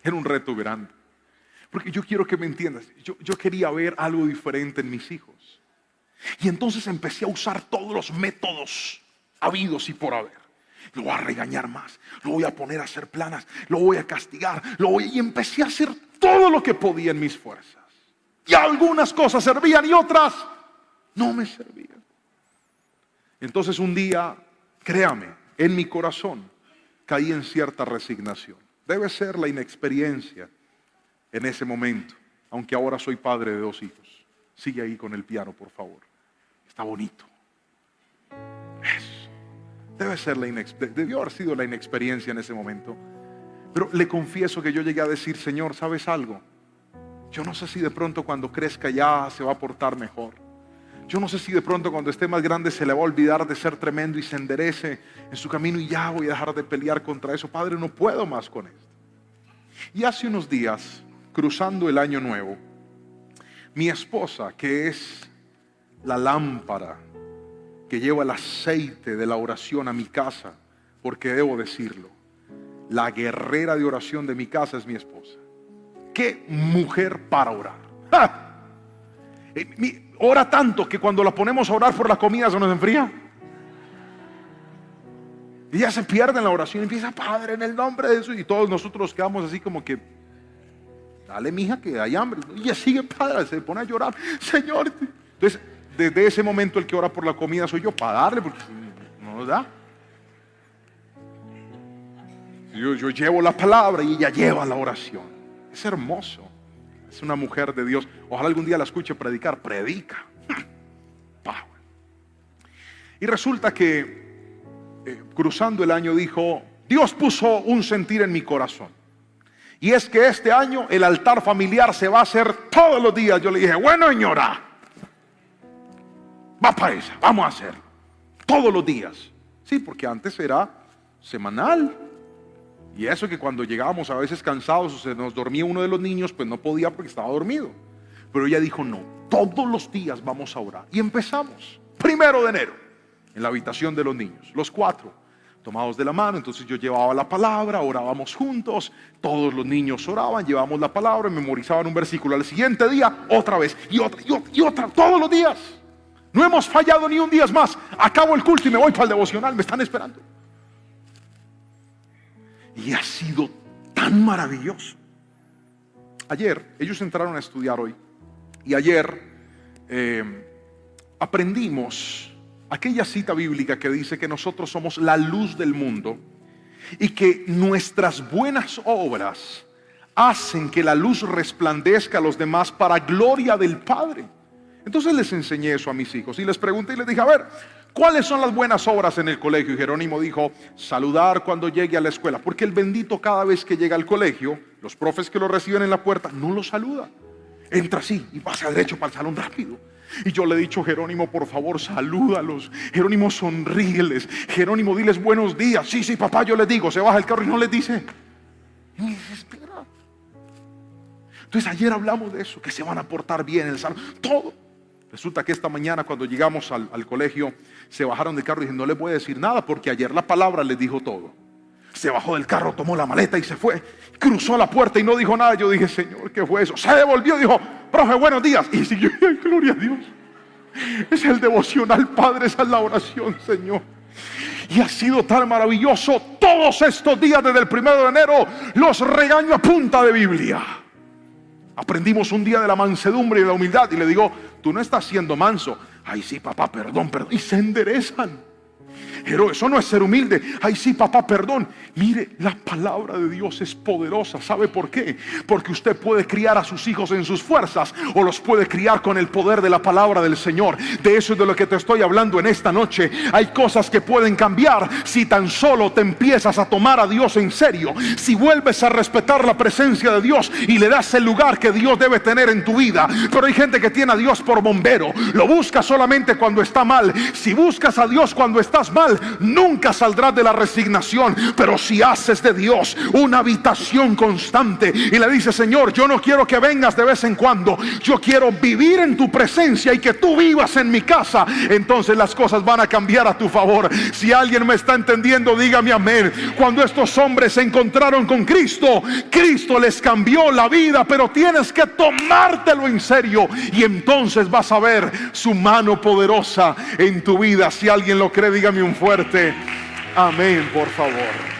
Era un reto grande. Porque yo quiero que me entiendas. Yo quería ver algo diferente en mis hijos. Y entonces empecé a usar todos los métodos habidos y por haber. Lo voy a regañar más, lo voy a poner a hacer planas, lo voy a castigar, y empecé a hacer todo lo que podía en mis fuerzas. Y algunas cosas servían y otras no me servían. Entonces un día, créame, en mi corazón caí en cierta resignación. Debe ser la inexperiencia en ese momento, aunque ahora soy padre de 2 hijos. Sigue ahí con el piano, por favor. Está bonito. Eso. Debe ser debió haber sido la inexperiencia en ese momento. Pero le confieso que yo llegué a decir: Señor, ¿sabes algo? Yo no sé si de pronto cuando crezca ya se va a portar mejor. Yo no sé si de pronto cuando esté más grande se le va a olvidar de ser tremendo y se enderece en su camino y ya voy a dejar de pelear contra eso. Padre, no puedo más con esto. Y hace unos días, cruzando el año nuevo, mi esposa, que es la lámpara que lleva el aceite de la oración a mi casa, porque debo decirlo, la guerrera de oración de mi casa es mi esposa. ¡Qué mujer para orar! ¡Ja! Ora tanto que cuando la ponemos a orar por la comida se nos enfría. Y ella se pierde en la oración y empieza: Padre, en el nombre de Jesús. Y todos nosotros quedamos así como que: dale, mija, que hay hambre. Y ella sigue, Padre, se pone a llorar: Señor. Entonces, desde ese momento el que ora por la comida soy yo, para darle, porque no nos da. Yo llevo la palabra y ella lleva la oración. Es hermoso. Es una mujer de Dios. Ojalá algún día la escuche predicar. Predica. Y resulta que cruzando el año dijo: Dios puso un sentir en mi corazón. Y es que este año el altar familiar se va a hacer todos los días. Yo le dije: bueno, señora, va para esa, vamos a hacerlo todos los días. Sí, porque antes era semanal. Y eso que cuando llegábamos a veces cansados o se nos dormía uno de los niños, pues no podía porque estaba dormido. Pero ella dijo: no, todos los días vamos a orar. Y empezamos, 1 de enero, en la habitación de los niños, los 4, tomados de la mano. Entonces yo llevaba la palabra, orábamos juntos, todos los niños oraban, llevábamos la palabra, memorizaban un versículo. Al siguiente día, otra vez, y otra, todos los días. No hemos fallado ni un día más. Acabo el culto y me voy para el devocional, me están esperando. Y ha sido tan maravilloso. Ayer, ellos entraron a estudiar hoy. Y ayer aprendimos aquella cita bíblica que dice que nosotros somos la luz del mundo. Y que nuestras buenas obras hacen que la luz resplandezca a los demás para gloria del Padre. Entonces les enseñé eso a mis hijos. Y les pregunté y les dije: a ver, ¿cuáles son las buenas obras en el colegio? Y Jerónimo dijo: saludar cuando llegue a la escuela. Porque el bendito cada vez que llega al colegio, los profes que lo reciben en la puerta no lo saluda. Entra así y pasa derecho para el salón rápido. Y yo le he dicho: Jerónimo, por favor, salúdalos. Jerónimo, sonríeles. Jerónimo, diles buenos días. Sí, sí, papá, yo les digo. Se baja el carro y no les dice. Y me desespera. Entonces ayer hablamos de eso, que se van a portar bien en el salón. Todo. Resulta que esta mañana cuando llegamos al colegio, se bajaron del carro y dije: no les voy a decir nada porque ayer la palabra les dijo todo. Se bajó del carro, tomó la maleta y se fue. Cruzó la puerta y no dijo nada. Yo dije: Señor, ¿qué fue eso? Se devolvió y dijo: profe, buenos días. Y siguió. ¡Ay, gloria a Dios! Es el devocional, Padre, esa es la oración, Señor. Y ha sido tan maravilloso. Todos estos días desde el 1 de enero los regaño a punta de Biblia. Aprendimos un día de la mansedumbre y de la humildad. Y le digo: tú no estás siendo manso. Ay, sí, papá, perdón. Y se enderezan. Pero eso no es ser humilde. Ay, sí, papá, perdón. Mire, la palabra de Dios es poderosa. ¿Sabe por qué? Porque usted puede criar a sus hijos en sus fuerzas o los puede criar con el poder de la palabra del Señor. De eso es de lo que te estoy hablando en esta noche. Hay cosas que pueden cambiar si tan solo te empiezas a tomar a Dios en serio. Si vuelves a respetar la presencia de Dios y le das el lugar que Dios debe tener en tu vida. Pero hay gente que tiene a Dios por bombero. Lo busca solamente cuando está mal. Si buscas a Dios cuando estás mal, mal, nunca saldrás de la resignación. Pero si haces de Dios una habitación constante y le dices: Señor, yo no quiero que vengas de vez en cuando, yo quiero vivir en tu presencia y que tú vivas en mi casa, entonces las cosas van a cambiar a tu favor. Si alguien me está entendiendo, dígame amén. Cuando estos hombres se encontraron con Cristo, Cristo les cambió la vida, pero tienes que tomártelo en serio y entonces vas a ver su mano poderosa en tu vida. Si alguien lo cree, dígame un fuerte amén, por favor.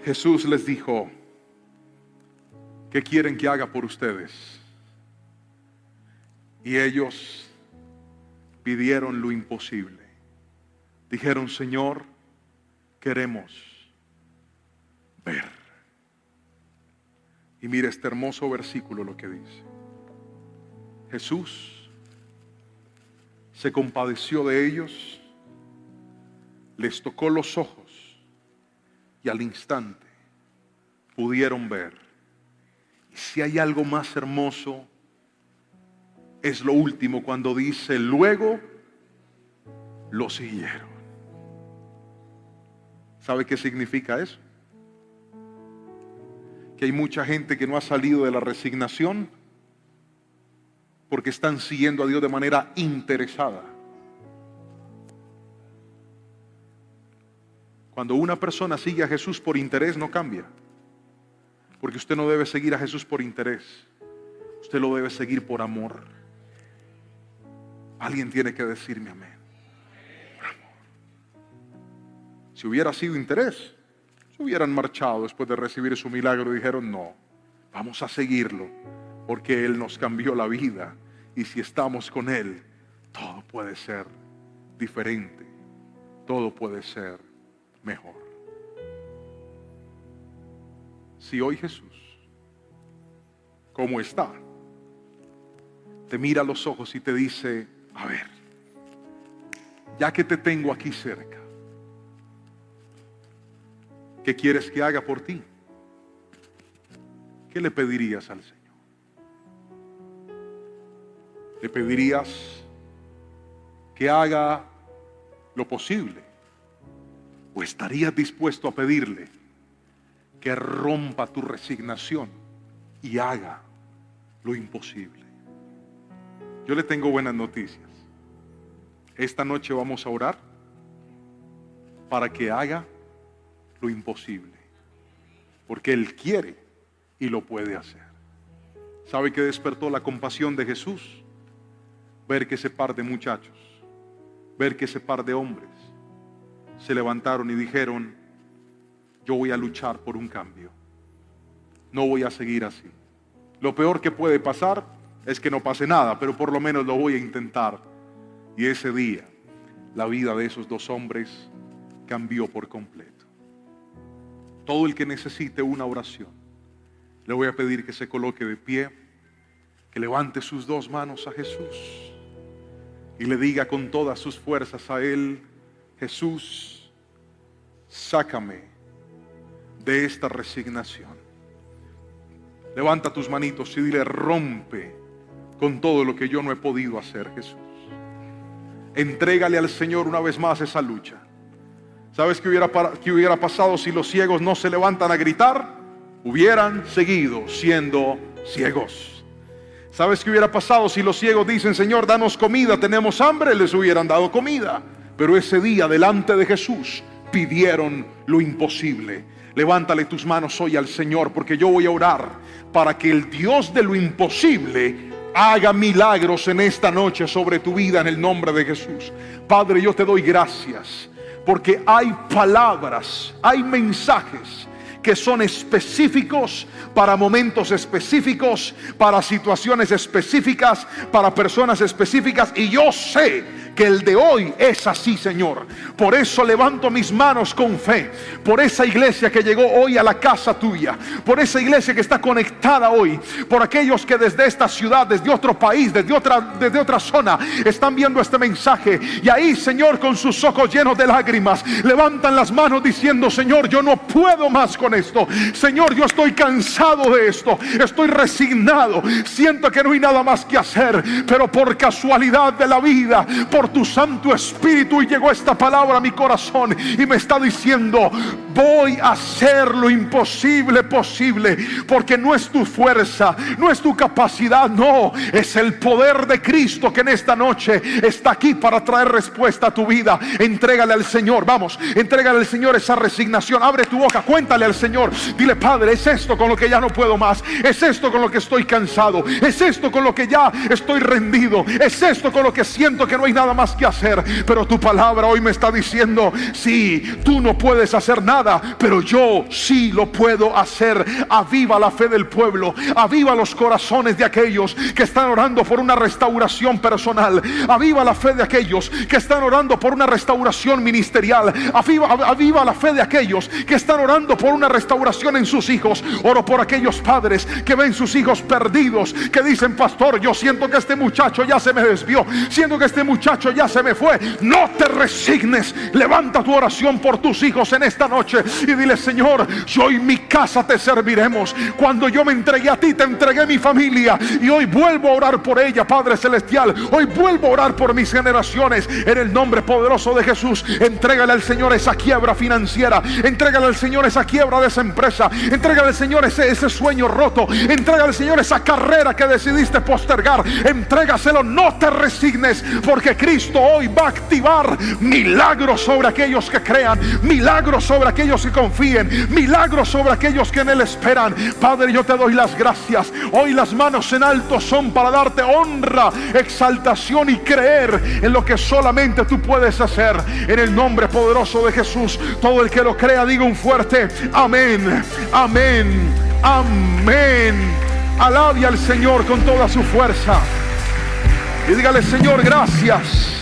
Jesús les dijo: ¿qué quieren que haga por ustedes? Y ellos pidieron lo imposible. Dijeron: Señor, queremos ver. Y mire este hermoso versículo lo que dice. Jesús se compadeció de ellos, les tocó los ojos y al instante pudieron ver. Y si hay algo más hermoso, es lo último, cuando dice: luego lo siguieron. ¿Sabe qué significa eso? Que hay mucha gente que no ha salido de la resignación porque están siguiendo a Dios de manera interesada. Cuando una persona sigue a Jesús por interés, no cambia. Porque usted no debe seguir a Jesús por interés, usted lo debe seguir por amor. Alguien tiene que decirme amén. Por amor. Si hubiera sido interés, se hubieran marchado después de recibir su milagro y dijeron: no, vamos a seguirlo porque Él nos cambió la vida, y si estamos con Él, todo puede ser diferente, todo puede ser mejor. Si hoy Jesús, como está, te mira a los ojos y te dice: a ver, ya que te tengo aquí cerca, ¿qué quieres que haga por ti? ¿Qué le pedirías al Señor? ¿Le pedirías que haga lo posible? ¿O estarías dispuesto a pedirle que rompa tu resignación y haga lo imposible? Yo le tengo buenas noticias. Esta noche vamos a orar para que haga lo imposible, porque Él quiere y lo puede hacer. ¿Sabe qué despertó la compasión de Jesús? Ver que ese par de muchachos, ver que ese par de hombres se levantaron y dijeron: yo voy a luchar por un cambio, no voy a seguir así. Lo peor que puede pasar es que no pase nada, pero por lo menos lo voy a intentar. Y ese día la vida de esos dos hombres cambió por completo. Todo el que necesite una oración, le voy a pedir que se coloque de pie, que levante sus dos manos a Jesús y le diga con todas sus fuerzas a Él: Jesús, sácame de esta resignación. Levanta tus manitos y dile: rompe con todo lo que yo no he podido hacer, Jesús. Entrégale al Señor una vez más esa lucha. ¿Sabes qué hubiera pasado si los ciegos no se levantan a gritar? Hubieran seguido siendo ciegos. ¿Sabes qué hubiera pasado si los ciegos dicen: Señor, danos comida, tenemos hambre? Les hubieran dado comida. Pero ese día, delante de Jesús, pidieron lo imposible. Levántale tus manos hoy al Señor, porque yo voy a orar para que el Dios de lo imposible haga milagros en esta noche sobre tu vida, en el nombre de Jesús. Padre, yo te doy gracias porque hay palabras, hay mensajes que son específicos para momentos específicos, para situaciones específicas, para personas específicas. Y yo sé que el de hoy es así, Señor. Por eso levanto mis manos con fe, por esa iglesia que llegó hoy a la casa tuya, por esa iglesia que está conectada hoy, por aquellos que desde esta ciudad, desde otro país, desde otra zona, están viendo este mensaje, y ahí, Señor, con sus ojos llenos de lágrimas, levantan las manos diciendo: Señor, yo no puedo más con esto. Señor, yo estoy cansado de esto, estoy resignado, siento que no hay nada más que hacer, pero por casualidad de la vida, por tu Santo Espíritu, y llegó esta palabra a mi corazón y me está diciendo: voy a hacer lo imposible posible, porque no es tu fuerza, no es tu capacidad, no, es el poder de Cristo que en esta noche está aquí para traer respuesta a tu vida. Entrégale al Señor, vamos, entrégale al Señor esa resignación. Abre tu boca, cuéntale al Señor, dile: Padre, es esto con lo que ya no puedo más, es esto con lo que estoy cansado, es esto con lo que ya estoy rendido, es esto con lo que siento que no hay nada más que hacer. Pero tu palabra hoy me está diciendo: sí, tú no puedes hacer nada, pero yo sí lo puedo hacer. Aviva la fe del pueblo, aviva los corazones de aquellos que están orando por una restauración personal, aviva la fe de aquellos que están orando por una restauración ministerial, aviva la fe de aquellos que están orando por una restauración en sus hijos. Oro por aquellos padres que ven sus hijos perdidos, que dicen: pastor, yo siento que este muchacho ya se me desvió, siento que este muchacho ya se me fue. No te resignes, levanta tu oración por tus hijos en esta noche y dile: Señor, yo y mi casa te serviremos. Cuando yo me entregué a ti, te entregué mi familia, y hoy vuelvo a orar por ella, Padre Celestial. Hoy vuelvo a orar por mis generaciones, en el nombre poderoso de Jesús. Entrégale al Señor esa quiebra financiera, entrégale al Señor esa quiebra de esa empresa, entrégale al Señor ese sueño roto, entrégale al Señor esa carrera que decidiste postergar, entrégaselo. No te resignes, porque Cristo hoy va a activar milagros sobre aquellos que crean, milagros sobre aquellos que confíen, milagros sobre aquellos que en Él esperan. Padre, yo te doy las gracias. Hoy las manos en alto son para darte honra, exaltación y creer en lo que solamente tú puedes hacer. En el nombre poderoso de Jesús, todo el que lo crea diga un fuerte amén, amén, amén. Alabe al Señor con toda su fuerza y dígale: Señor, gracias.